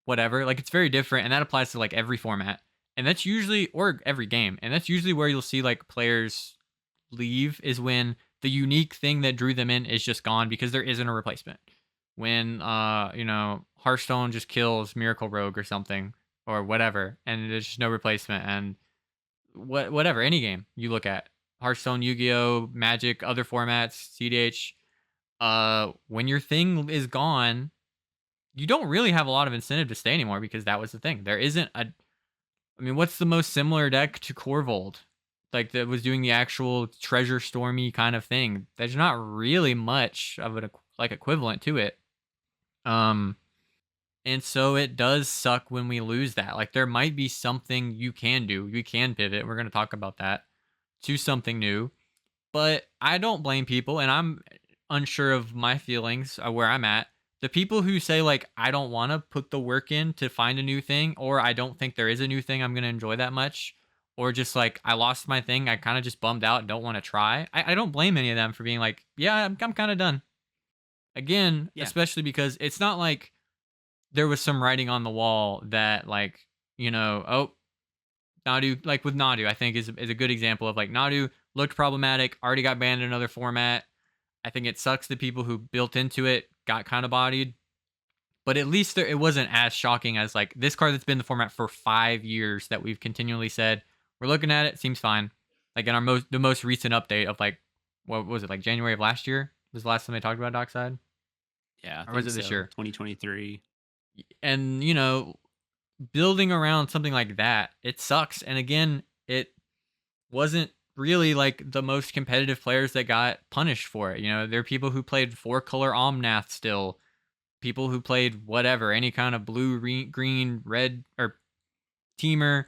whatever. Like, it's very different, and that applies to like every format, and that's usually, or every game, and that's usually where you'll see like players leave, is when the unique thing that drew them in is just gone because there isn't a replacement. When Hearthstone just kills Miracle Rogue or something or whatever, and there's just no replacement. And whatever, any game you look at, Hearthstone, Yu-Gi-Oh, Magic, other formats, CDH, when your thing is gone, you don't really have a lot of incentive to stay anymore, because that was the thing. There isn't what's the most similar deck to Corvold? Like, that was doing the actual treasure stormy kind of thing. There's not really much of an equivalent to it. And so it does suck when we lose that. Like, there might be something you can do. You can pivot. We're going to talk about that, to something new. But I don't blame people, and I'm unsure of my feelings where I'm at. The people who say, like, I don't want to put the work in to find a new thing, or I don't think there is a new thing I'm going to enjoy that much, or just like I lost my thing, I kind of just bummed out and don't want to try. I don't blame any of them for being like, yeah, I'm kind of done. Again, Yeah. especially because it's not like there was some writing on the wall that like, oh, Nadu, like with Nadu, I think is a good example of like Nadu looked problematic, already got banned in another format. I think it sucks the people who built into it got kind of bodied, but at least it wasn't as shocking as like this card that's been in the format for 5 years that we've continually said we're looking at it, seems fine. Like in our most recent update of like what was it, like January of last year was the last time they talked about Dockside, Yeah, I or was think it this so. year? 2023. And building around something like that, it sucks. And again, it wasn't really like the most competitive players that got punished for it. There are people who played four color Omnath still, people who played whatever, any kind of blue, green, red, or teamer,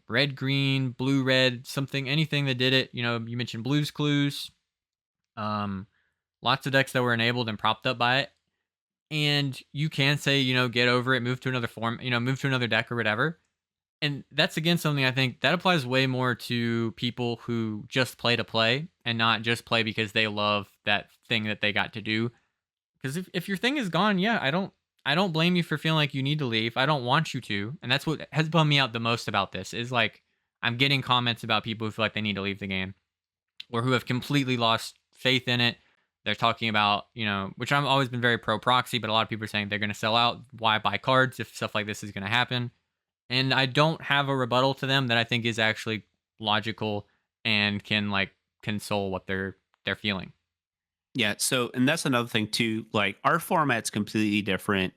red, green, blue, red, something, anything that did it. You mentioned Blues Clues, um, lots of decks that were enabled and propped up by it. And you can say, get over it, move to another form, move to another deck or whatever. And that's again something I think that applies way more to people who just play to play and not just play because they love that thing that they got to do. Because if your thing is gone, yeah, I don't blame you for feeling like you need to leave. I don't want you to. And that's what has bummed me out the most about this is like I'm getting comments about people who feel like they need to leave the game or who have completely lost faith in it. They're talking about, which I've always been very pro proxy, but a lot of people are saying they're going to sell out. Why buy cards if stuff like this is going to happen? And I don't have a rebuttal to them that I think is actually logical and can like console what they're feeling. Yeah. So, and that's another thing too. Like our format's completely different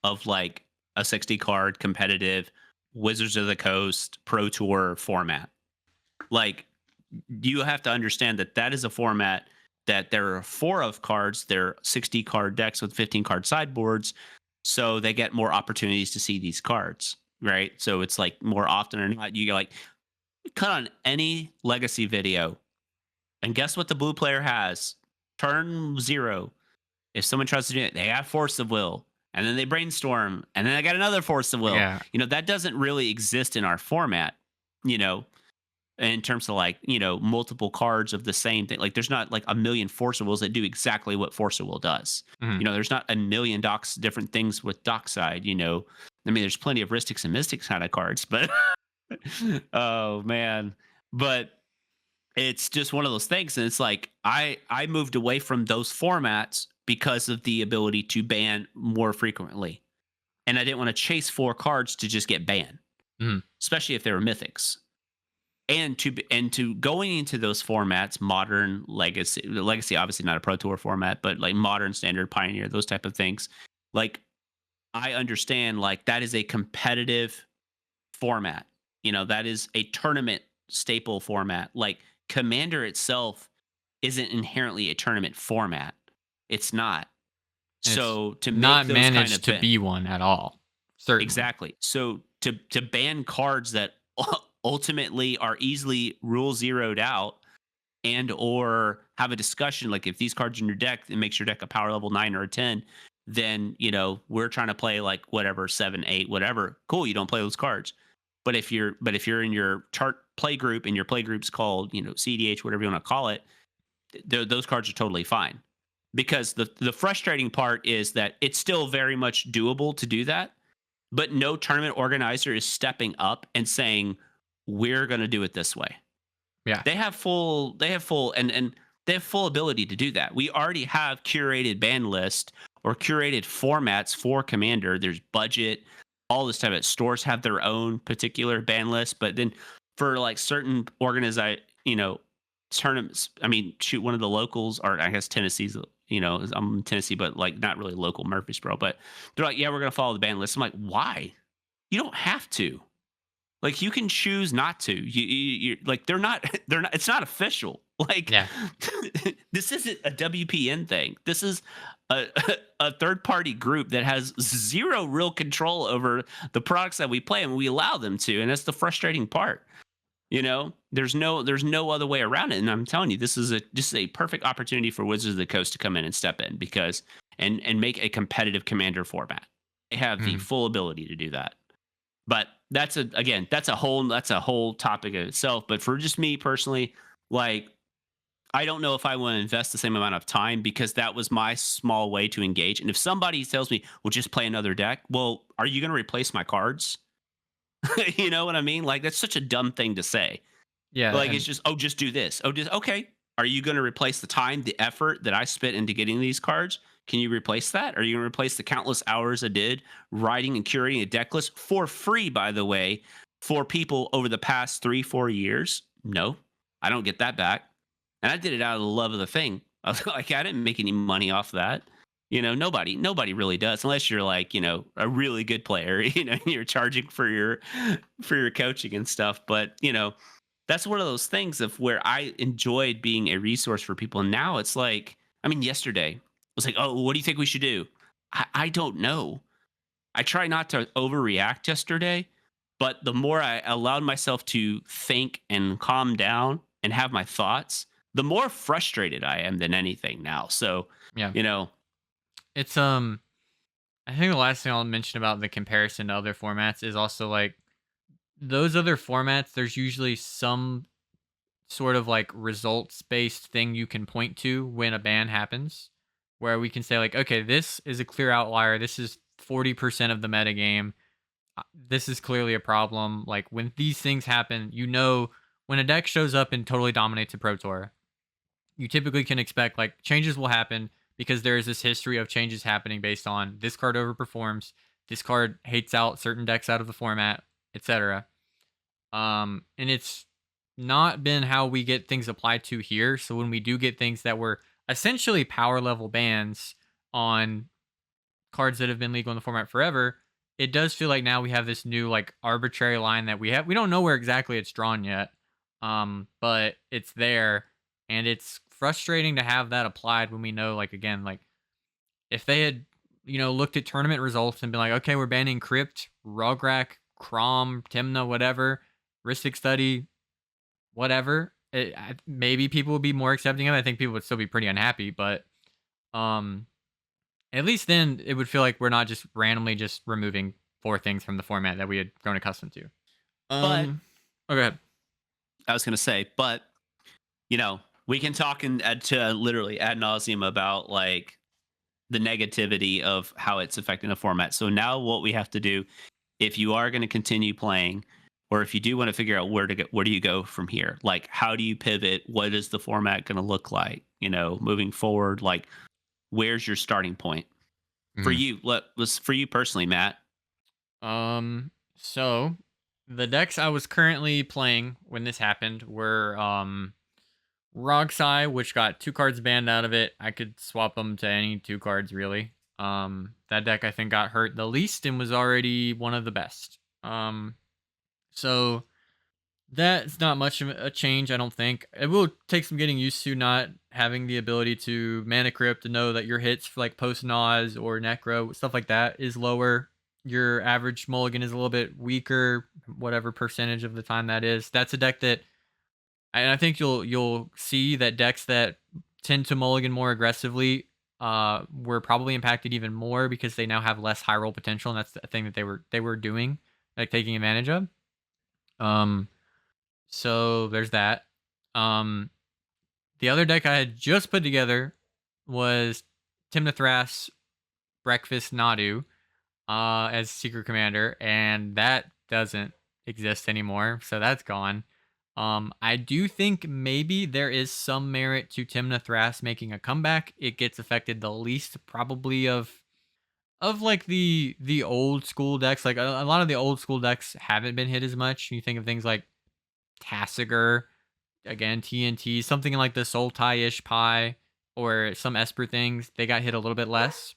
of like a 60 card competitive Wizards of the Coast Pro Tour format. Like you have to understand that that is a format that there are four of cards. They're 60 card decks with 15 card sideboards. So they get more opportunities to see these cards. Right. So it's like more often or not, you get like cut on any legacy video. And guess what the blue player has? Turn 0. If someone tries to do it, they have force of will. And then they brainstorm. And then I got another force of will. Yeah. That doesn't really exist in our format, you know, in terms of like, multiple cards of the same thing. Like there's not like a million force of wills that do exactly what force of will does. Mhm. There's not a million different things with Dockside, I mean, there's plenty of Mystics and Mystics kind of cards, but oh man. But it's just one of those things. And it's like I moved away from those formats because of the ability to ban more frequently. And I didn't want to chase four cards to just get banned, Mhm. especially if they were mythics. And to going into those formats, modern, legacy obviously not a pro tour format, but like modern, standard, pioneer, those type of things. Like I understand like that is a competitive format. That is a tournament staple format. Like Commander itself isn't inherently a tournament format. It's not. And it's So to make not those kind managed of to be one at all. Certainly. exactly. So to ban cards that ultimately are easily rule zeroed out and or have a discussion like if these cards in your deck it makes your deck a power level 9 or a 10, then we're trying to play like whatever 7 8 whatever, cool, you don't play those cards. But if you're in your chart play group and your play group's called cEDH, whatever you want to call it, those cards are totally fine. Because the frustrating part is that it's still very much doable to do that, but no tournament organizer is stepping up and saying we're going to do it this way. Yeah. And they have full ability to do that. We already have curated ban list or curated formats for Commander. There's budget, all this type of stores have their own particular ban list, but then for like certain tournaments, I mean, shoot, one of the locals, or I guess Tennessee's, I'm in Tennessee, but like not really local, Murfreesboro, but they're like, yeah, we're going to follow the ban list. I'm like, why? You don't have to. Like you can choose not to. You like they're not it's not official. Like Yeah. this isn't a WPN thing. This is a a third party group that has zero real control over the products that we play and we allow them to. And that's the frustrating part. There's no other way around it. And I'm telling you, this is just a perfect opportunity for Wizards of the Coast to come in and step in because and make a competitive Commander format. They have the Mhm. full ability to do that. But that's a whole topic in itself. But for just me personally, like I don't know if I want to invest the same amount of time because that was my small way to engage. And if somebody tells me, "Well, just play another deck," well, are you going to replace my cards? You know what I mean? Like that's such a dumb thing to say. Yeah, Like it's and just, oh, just do this. Oh, just okay. Are you going to replace the time, the effort that I spent into getting these cards? Can you replace that? Are you going to replace the countless hours I did writing and curating a deck list for free, by the way, for people over the past 3, 4 years? No, I don't get that back. And I did it out of the love of the thing. I was like, I didn't make any money off that. Nobody really does unless you're like, a really good player, you're charging for your coaching and stuff. But, that's one of those things of where I enjoyed being a resource for people. And now it's like, I mean, yesterday it was like, oh, what do you think we should do? I don't know. I try not to overreact yesterday, but the more I allowed myself to think and calm down and have my thoughts, the more frustrated I am than anything now. So, yeah. you know, It's I think the last thing I'll mention about the comparison to other formats is also like those other formats, there's usually some sort of like results based thing you can point to when a ban happens, where we can say, like, okay, this is a clear outlier. This is 40% of the metagame. This is clearly a problem. Like, when these things happen, when a deck shows up and totally dominates a Pro Tour, you typically can expect like changes will happen because there is this history of changes happening based on this card overperforms, this card hates out certain decks out of the format, etc. And it's not been how we get things applied to here. So when we do get things that were essentially power level bans on cards that have been legal in the format forever, it does feel like now we have this new like arbitrary line that we don't know where exactly it's drawn yet. But it's there, and it's frustrating to have that applied when we know, like, again, like if they had, looked at tournament results and been like, okay, we're banning Crypt, Rograk, Crom, Timna, whatever, Ristic Study, whatever. Maybe people would be more accepting of it. I think people would still be pretty unhappy, but um, at least then it would feel like we're not just randomly just removing four things from the format that we had grown accustomed to. but Oh, go ahead. I was going to say, but we can talk to literally ad nauseum about like the negativity of how it's affecting the format. So now what we have to do, if you are going to continue playing, or if you do want to figure out where do you go from here? Like, how do you pivot? What is the format going to look like? Moving forward, like, where's your starting point for Mhm. you? Was for you personally, Matt? So the decks I was currently playing when this happened were Rogsai, which got two cards banned out of it. I could swap them to any two cards really. That deck I think got hurt the least and was already one of the best. So that's not much of a change, I don't think. It will take some getting used to not having the ability to mana crypt to know that your hits for like post Nas or Necro, stuff like that, is lower. Your average mulligan is a little bit weaker, whatever percentage of the time that is. That's a deck that, and I think you'll see that decks that tend to mulligan more aggressively were probably impacted even more because they now have less high roll potential, and that's the thing that they were doing, like taking advantage of. Um so there's that. Um, the other deck I had just put together was Timnathras Breakfast Nadu as Secret Commander, and that doesn't exist anymore, so that's gone. I do think maybe there is some merit to Timnathras making a comeback. It gets affected the least probably of like the old school decks. Like a lot of the old school decks haven't been hit as much. You think of things like Tassiger, again, TNT, something like the Sultai-ish pie or some Esper things, they got hit a little bit less.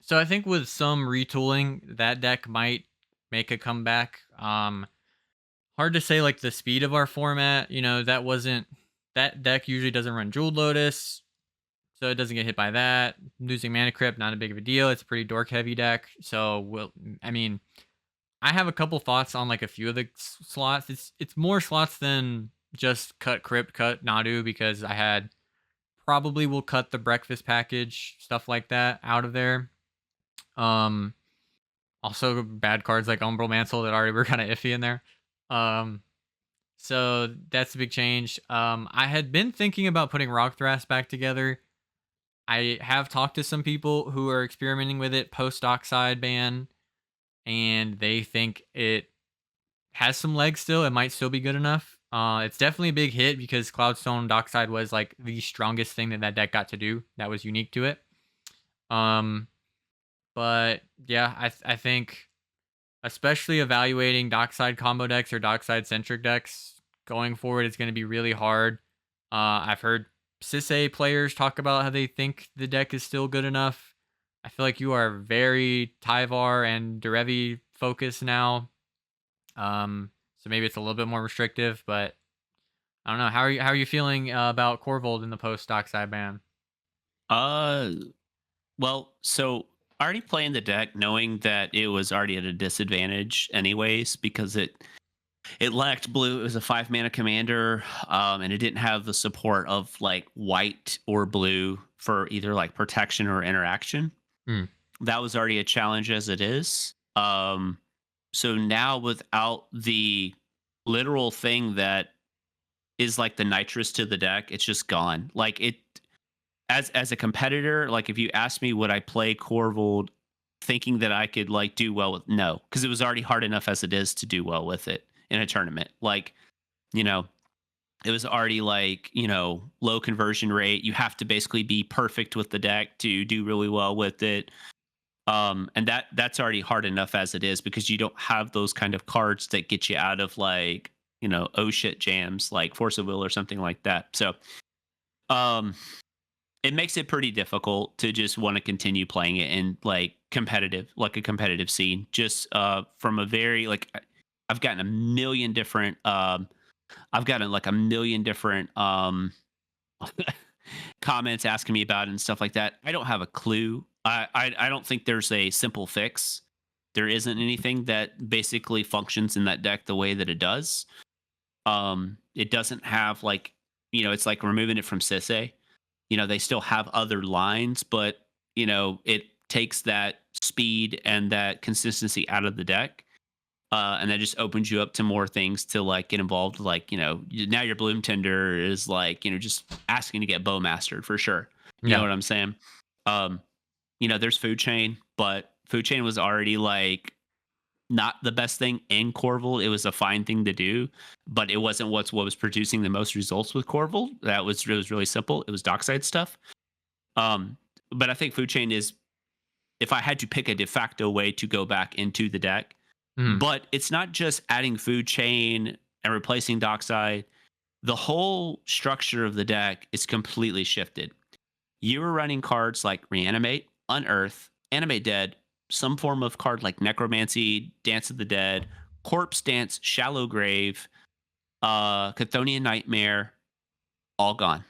So I think with some retooling, that deck might make a comeback. Hard to say like the speed of our format, that deck usually doesn't run Jeweled Lotus, so it doesn't get hit by that. Losing Mana Crypt, not a big of a deal. It's a pretty dork heavy deck. So I mean, I have a couple thoughts on like a few of the slots. It's more slots than just cut Crypt, cut Nadu, because I had probably will cut the breakfast package, stuff like that out of there. Um Also, bad cards like Umbral Mantle that already were kind of iffy in there. Um, so that's a big change. I had been thinking about putting Rock Thrash back together. I have talked to some people who are experimenting with it post Dockside ban, and they think it has some legs still. It might still be good enough. It's definitely a big hit because Cloudstone Dockside was like the strongest thing that deck got to do that was unique to it. Um, but yeah, I think especially evaluating Dockside combo decks or Dockside centric decks going forward, it's going to be really hard. I've heard Sisay players talk about how they think the deck is still good enough. I feel like you are very Tyvar and Derevi focused now. So maybe it's a little bit more restrictive, but I don't know. How are you feeling about Corvold in the post Dockside ban? Uh, well, so already playing the deck, knowing that it was already at a disadvantage anyways, because it lacked blue. It was a 5 mana commander, and it didn't have the support of like white or blue for either like protection or interaction. Mm. That was already a challenge as it is. So now without the literal thing that is like the nitrous to the deck, it's just gone. Like it as a competitor, like if you asked me would I play Corvold thinking that I could like do well with, no, because it was already hard enough as it is to do well with it in a tournament. Like, you know, it was already like, low conversion rate. You have to basically be perfect with the deck to do really well with it. And that's already hard enough as it is because you don't have those kind of cards that get you out of like, oh shit jams like Force of Will or something like that. So um it makes it pretty difficult to just want to continue playing it in like a competitive scene. Just from a very like I've gotten a million different I've gotten like a million different comments asking me about it and stuff like that. I don't have a clue. I don't think there's a simple fix. There isn't anything that basically functions in that deck the way that it does. It doesn't have like, it's like removing it from Sisay. They still have other lines, but it takes that speed and that consistency out of the deck. And that just opens you up to more things to like get involved. Like, now your Bloom Tender is like, just asking to get Bow Mastered for sure. You know Yeah. what I'm saying? Um, there's Food Chain, but Food Chain was already like not the best thing in Corval. It was a fine thing to do, but it wasn't what was producing the most results with Corval. It was really simple. It was Dockside stuff. But I think Food Chain is, if I had to pick a de facto way to go back into the deck, Mhm. but it's not just adding Food Chain and replacing Dockside. The whole structure of the deck is completely shifted. You were running cards like Reanimate, Unearth, Animate Dead, some form of card like Necromancy, Dance of the Dead, Corpse Dance, Shallow Grave, Chthonian Nightmare, all gone.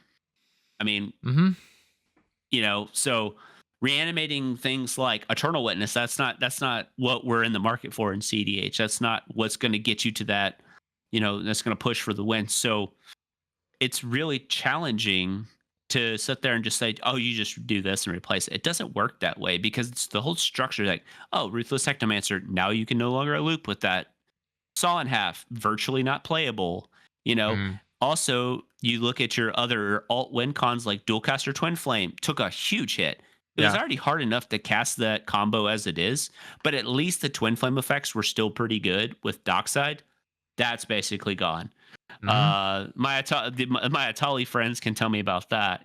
I mean, Mhm. so reanimating things like Eternal Witness, that's not what we're in the market for in CDH. That's not what's going to get you to that, that's going to push for the win. So it's really challenging to sit there and just say, "Oh, you just do this and replace it." It doesn't work that way because it's the whole structure. Like, oh, Ruthless Hectomancer, now you can no longer loop with that. Saw in Half, virtually not playable. You know. Mhm. Also, you look at your other alt win cons like Dualcaster Twin Flame, took a huge hit. It was Yeah. already hard enough to cast that combo as it is, but at least the Twin Flame effects were still pretty good with Dockside. That's basically gone. Mhm. My Atali friends can tell me about that.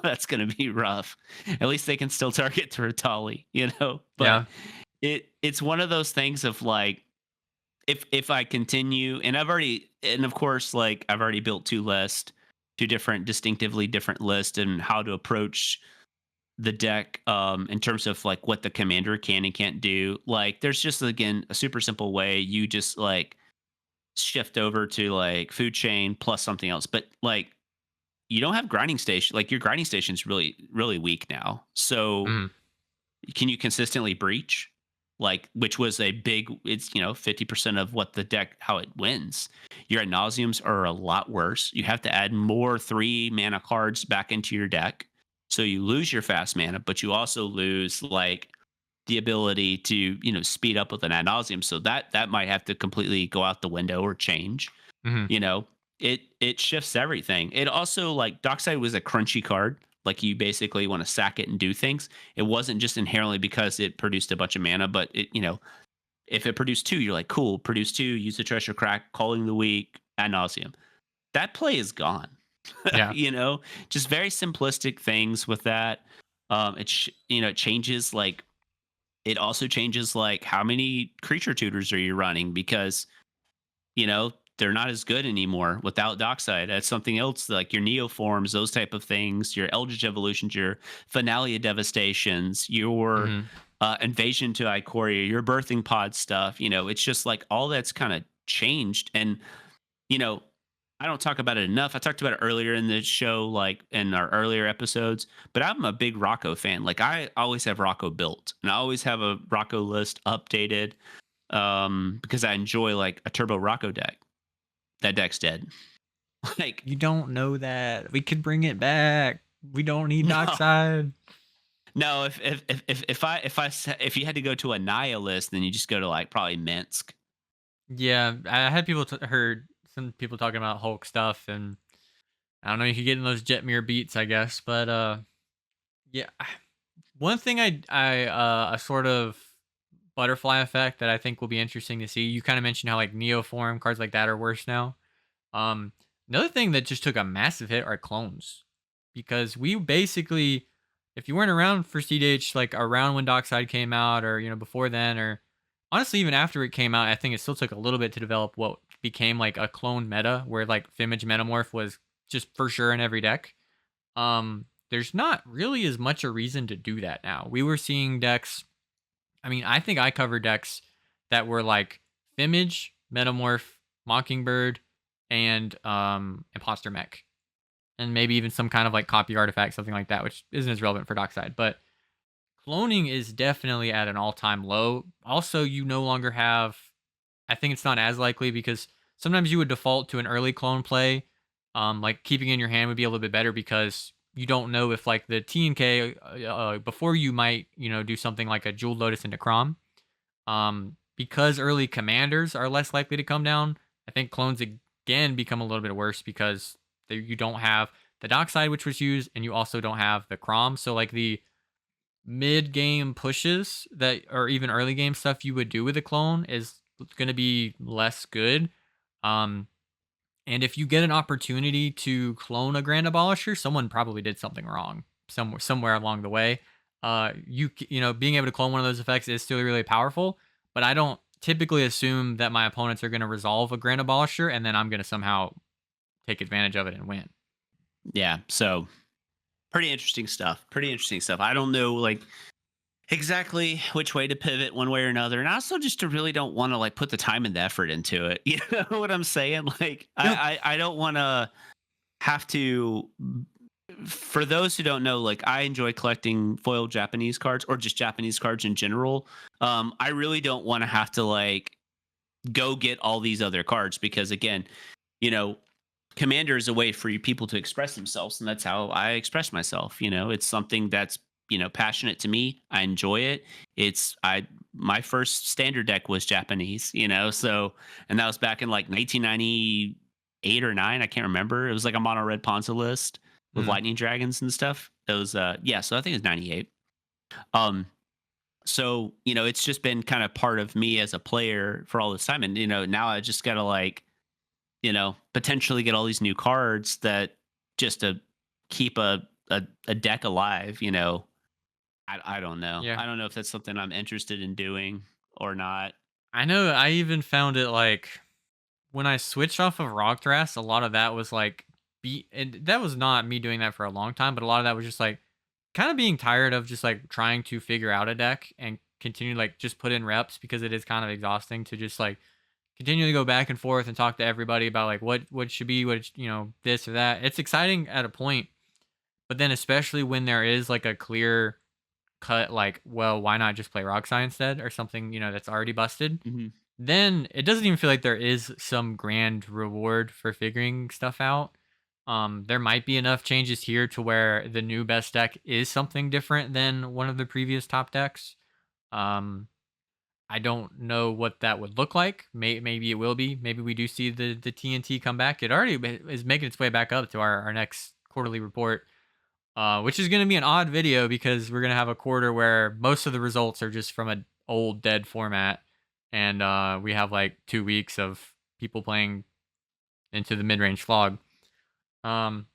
That's going to be rough. At least they can still target to Atali. But Yeah. it's one of those things of like, if I continue, and of course, like I've already built two different distinctively different lists and how to approach the deck in terms of like what the commander can and can't do. Like there's just again a super simple way. You just like shift over to like Food Chain plus something else. But like you don't have grinding station. Like your grinding station is really, really weak now. So Mhm. can you consistently breach? Like, which was a big, it's 50% of what the deck, how it wins. Your ad nauseums are a lot worse. You have to add more 3 mana cards back into your deck. So you lose your fast mana, but you also lose like the ability to, speed up with an ad nauseum. So that might have to completely go out the window or change. Mhm. You know, it shifts everything. It also, like, Dockside was a crunchy card. Like, you basically want to sack it and do things. It wasn't just inherently because it produced a bunch of mana, but if it produced two, you're like, cool, produce two, use the treasure crack, calling the weak, ad nauseum. That play is gone. Yeah. you know, just very simplistic things with that. It changes, like, it also changes, like, how many creature tutors are you running, because they're not as good anymore without Dockside. That's something else, like your Neoforms, those type of things, your Eldritch Evolutions, your Finalia Devastations, your Mhm. Invasion to Ikoria, your Birthing Pod stuff. It's just like all that's kind of changed. And, you know, I don't talk about it enough. I talked about it earlier in the show, like in our earlier episodes, but I'm a big Rocco fan. Like, I always have Rocco built, and I always have a Rocco list updated, because I enjoy, like, a Turbo Rocco deck. That deck's dead. Like, You don't know that. We could bring it back. We don't need no, Dockside. no. If you had to go to a nihilist, then you just go to, like, probably Minsk. Yeah, I had heard some people talking about Hulk stuff, and I don't know, you could get in those Jetmir beats, I guess, but, yeah. One thing a sort of butterfly effect that I think will be interesting to see, you kinda mentioned how, like, Neoform cards like that are worse now. Um, Another thing that just took a massive hit are clones, because we basically, if you weren't around for CDH, like around when Dockside came out, or before then, or honestly even after it came out, I think it still took a little bit to develop what became like a clone meta, where like Fimage Metamorph was just for sure in every deck. There's not really as much a reason to do that now. We were seeing decks. I mean, I think I covered decks that were like Fimage, Metamorph, Mockingbird, and Imposter Mech. And maybe even some kind of like copy artifact, something like that, which isn't as relevant for Dockside. But cloning is definitely at an all-time low. Also, you no longer have, I think it's not as likely, because sometimes you would default to an early clone play. Like keeping in your hand would be a little bit better, because you don't know if like the T and K before you might do something like a Jeweled Lotus into Crom. Because early commanders are less likely to come down, I think clones again become a little bit worse, because you don't have the Dockside, which was used, and you also don't have the Crom. So like the mid game pushes that, or even early game stuff you would do with a clone, is going to be less good. Um, and if you get an opportunity to clone a Grand Abolisher, someone probably did something wrong somewhere along the way. Being able to clone one of those effects is still really powerful, but I don't typically assume that my opponents are going to resolve a Grand Abolisher and then I'm going to somehow take advantage of it and win. Yeah. So, pretty interesting stuff. Pretty interesting stuff. I don't know, like, exactly which way to pivot one way or another, and I also just really don't want to, like, put the time and the effort into it. You know what I'm saying? Like, Yep. I don't want to have to. For those who don't know, like, I enjoy collecting foil Japanese cards, or just Japanese cards in general. I really don't want to have to, like, go get all these other cards, because, again, you know, Commander is a way for you people to express themselves, and that's how I express myself. It's something that's, passionate to me. I enjoy it. It's I My first standard deck was Japanese, so, and that was back in like 1998 or 9. I can't remember. It was like a mono red Ponza list with Mhm. lightning dragons and stuff. It was yeah, so I think it's 98. Um so, it's just been kind of part of me as a player for all this time, and, now I just got to, like, potentially get all these new cards that just to keep a deck alive. I don't know. Yeah. I don't know if that's something I'm interested in doing or not. I know I even found it like when I switched off of Rock Dress, a lot of that was like and that was not me doing that for a long time, but a lot of that was just like kind of being tired of just like trying to figure out a deck and continue like just put in reps, because it is kind of exhausting to just like continue to go back and forth and talk to everybody about like what should be, this or that. It's exciting at a point, but then especially when there is like a clear cut, like, well, why not just play Roxai instead, or something, that's already busted, Hmm. then it doesn't even feel like there is some grand reward for figuring stuff out. There might be enough changes here to where the new best deck is something different than one of the previous top decks. Um, I don't know what that would look like. Maybe it will be. Maybe we do see the TNT come back. It already is making its way back up to our next quarterly report, which is going to be an odd video because we're going to have a quarter where most of the results are just from an old dead format, and we have like 2 weeks of people playing into the mid range flog. Um,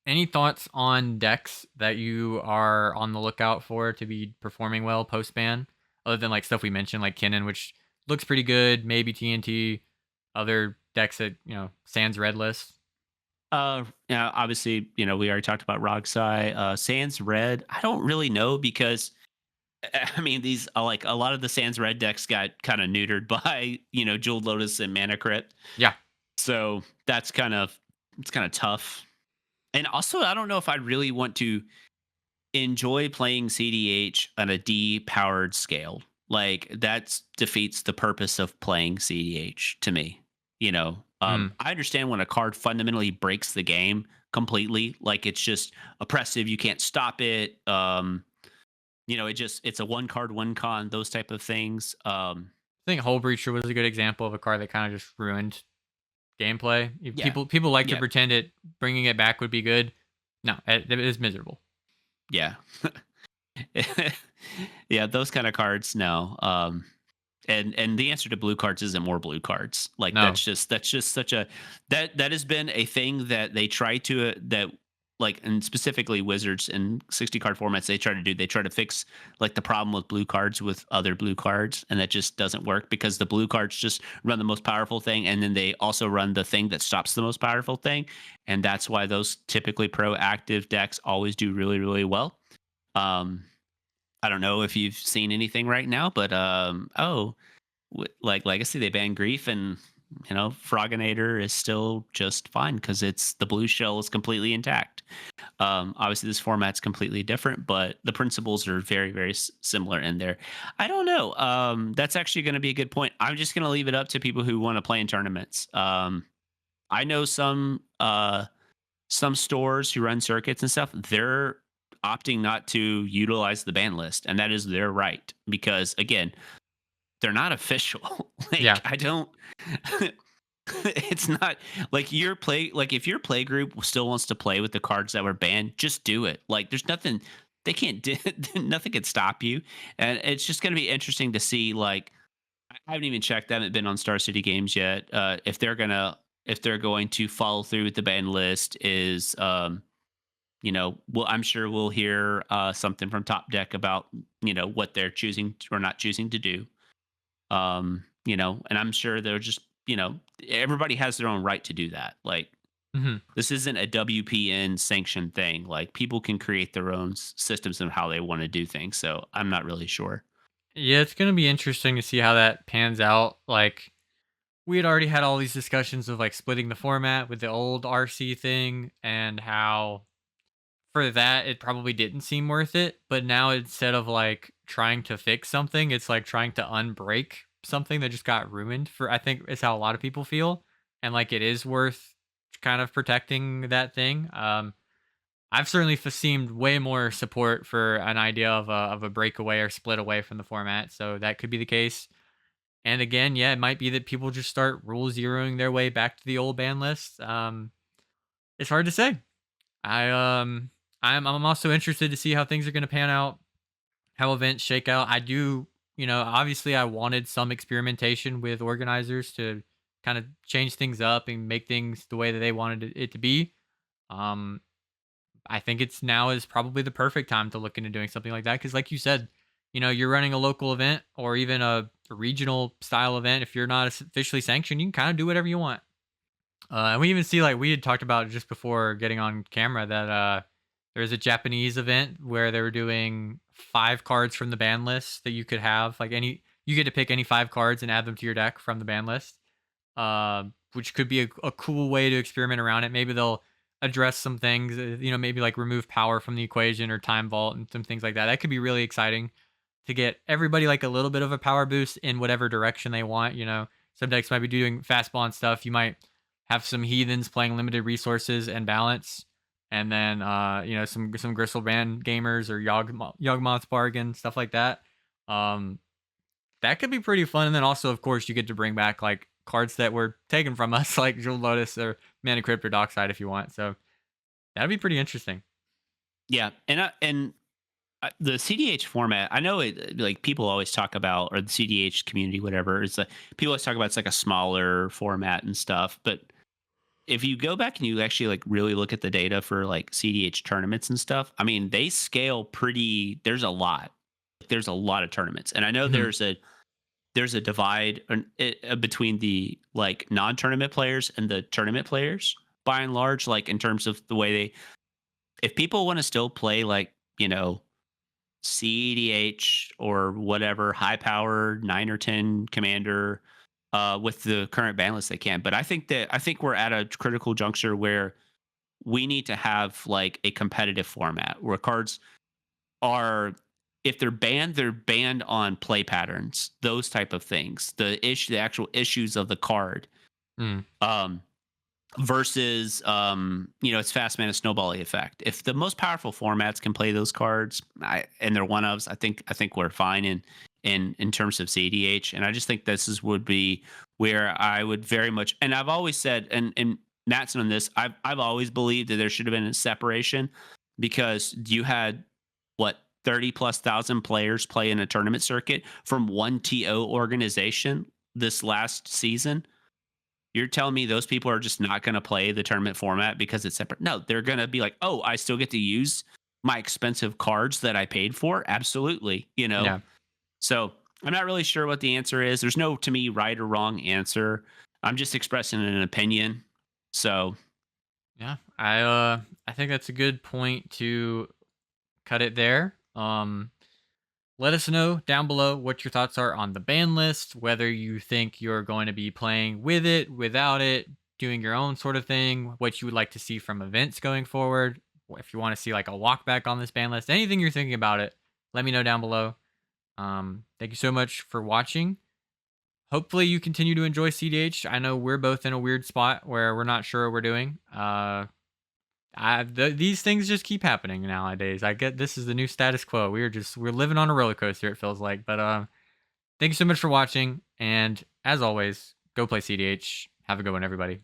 any thoughts on decks that you are on the lookout for to be performing well post ban, other than like stuff we mentioned, like Kinnan, which looks pretty good, maybe TNT, other decks that Sans red list. Yeah, obviously, we already talked about Rogsai. Sans Red, I don't really know because I mean, these like a lot of the Sans Red decks got kind of neutered by Jeweled Lotus and Mana Crypt, Yeah. so it's kind of tough. And also, I don't know if I really want to enjoy playing CDH on a D powered scale. Like that defeats the purpose of playing CDH to me. Mm. I understand when a card fundamentally breaks the game completely, like it's just oppressive, you can't stop it. It's a one card, one con, those type of things. I think Hull Breacher was a good example of a card that kind of just ruined gameplay. Yeah, People like to yeah, pretend it bringing it back would be good. No, it is miserable. yeah. Yeah, those kind of cards, no. And the answer to blue cards isn't more blue cards. Like No. that's just such a that has been a thing that they try to that like and specifically wizards and 60 card formats they try to do. They try to fix like the problem with blue cards with other blue cards, and that just doesn't work because the blue cards just run the most powerful thing, and then they also run the thing that stops the most powerful thing, and that's why those typically proactive decks always do really really well. um I don't know if you've seen anything right now, but like Legacy, they banned Grief, and Froginator is still just fine because it's the blue shell is completely intact. Obviously, this format's completely different, but the principles are very, very similar in there. I don't know. That's actually going to be a good point. I'm just going to leave it up to people who want to play in tournaments. I know some stores who run circuits and stuff. They're opting not to utilize the ban list, and that is their right because again, they're not official. Like Yeah. I don't it's not like your play like if your play group still wants to play with the cards that were banned, just do it. Like there's nothing they can't do nothing can stop you. And it's just gonna be interesting to see like I haven't even checked, I haven't been on Star City Games yet. If they're going to follow through with the ban list is well, I'm sure we'll hear something from Top Deck about what they're choosing or not choosing to do. And I'm sure they're just everybody has their own right to do that. Like Hmm. this isn't a WPN sanctioned thing. Like people can create their own systems of how they want to do things. So I'm not really sure. Yeah, it's gonna be interesting to see how that pans out. Like we had already had all these discussions of like splitting the format with the old RC thing and how for that it probably didn't seem worth it. But now instead of like trying to fix something, it's like trying to unbreak something that just got ruined for I think is how a lot of people feel. And like it is worth kind of protecting that thing. I've certainly seemed way more support for an idea of a breakaway or split away from the format. So that could be the case. And again, yeah, it might be that people just start rule zeroing their way back to the old ban list. It's hard to say. I I'm also interested to see how things are going to pan out, how events shake out. I do, obviously I wanted some experimentation with organizers to kind of change things up and make things the way that they wanted it to be. Um, I think it's now is probably the perfect time to look into doing something like that because, like you said, you're running a local event or even a regional style event. If you're not officially sanctioned, you can kind of do whatever you want. And we even see like we had talked about just before getting on camera that there's a Japanese event where they were doing 5 cards from the ban list that you could have like any you get to pick any 5 cards and add them to your deck from the ban list, which could be a cool way to experiment around it. Maybe they'll address some things, maybe like remove power from the equation or time vault and some things like that. That could be really exciting to get everybody like a little bit of a power boost in whatever direction they want. Some decks might be doing fastball and stuff. You might have some heathens playing limited resources and balance, and then some Gristle Band gamers or Yawgmoth's bargain stuff like that. Um, that could be pretty fun. And then also, of course, you get to bring back like cards that were taken from us, like Jewel Lotus or Mana Crypt or Dockside if you want. So that'd be pretty interesting. Yeah, the CDH format, I know it like people always talk about, or the CDH community, whatever. It's like people always talk about it's like a smaller format and stuff. But if you go back and you actually like really look at the data for like CDH tournaments and stuff, I mean, they scale pretty. There's a lot. There's a lot of tournaments, and I know Mhm. there's a divide between the like non-tournament players and the tournament players. By and large, like in terms of the way they, if people want to still play like cEDH or whatever high power 9 or 10 commander with the current ban list they can. But I think we're at a critical juncture where we need to have like a competitive format where cards are, if they're banned on play patterns, those type of things, the actual issues of the card. Mm. Um versus it's fast mana snowballing effect. If the most powerful formats can play those cards, and they're one ofs, I think we're fine in terms of CDH. And I just think would be where I would very much, and I've always said, and Mattson on this, I've always believed that there should have been a separation, because you had what 30 plus thousand players play in a tournament circuit from one TO organization this last season. You're telling me those people are just not going to play the tournament format because it's separate? No, they're going to be like, "Oh, I still get to use my expensive cards that I paid for." Absolutely, Yeah. So I'm not really sure what the answer is. There's no, to me, right or wrong answer. I'm just expressing an opinion. So Yeah. I think that's a good point to cut it there. Let us know down below what your thoughts are on the ban list, whether you think you're going to be playing with it, without it, doing your own sort of thing, what you would like to see from events going forward. If you want to see like a walk back on this ban list, anything you're thinking about it, let me know down below. Thank you so much for watching. Hopefully you continue to enjoy CDH. I know we're both in a weird spot where we're not sure what we're doing. These things just keep happening nowadays. I get this is the new status quo. We're living on a roller coaster. It feels like. But thank you so much for watching, and as always, go play CDH. Have a good one, everybody.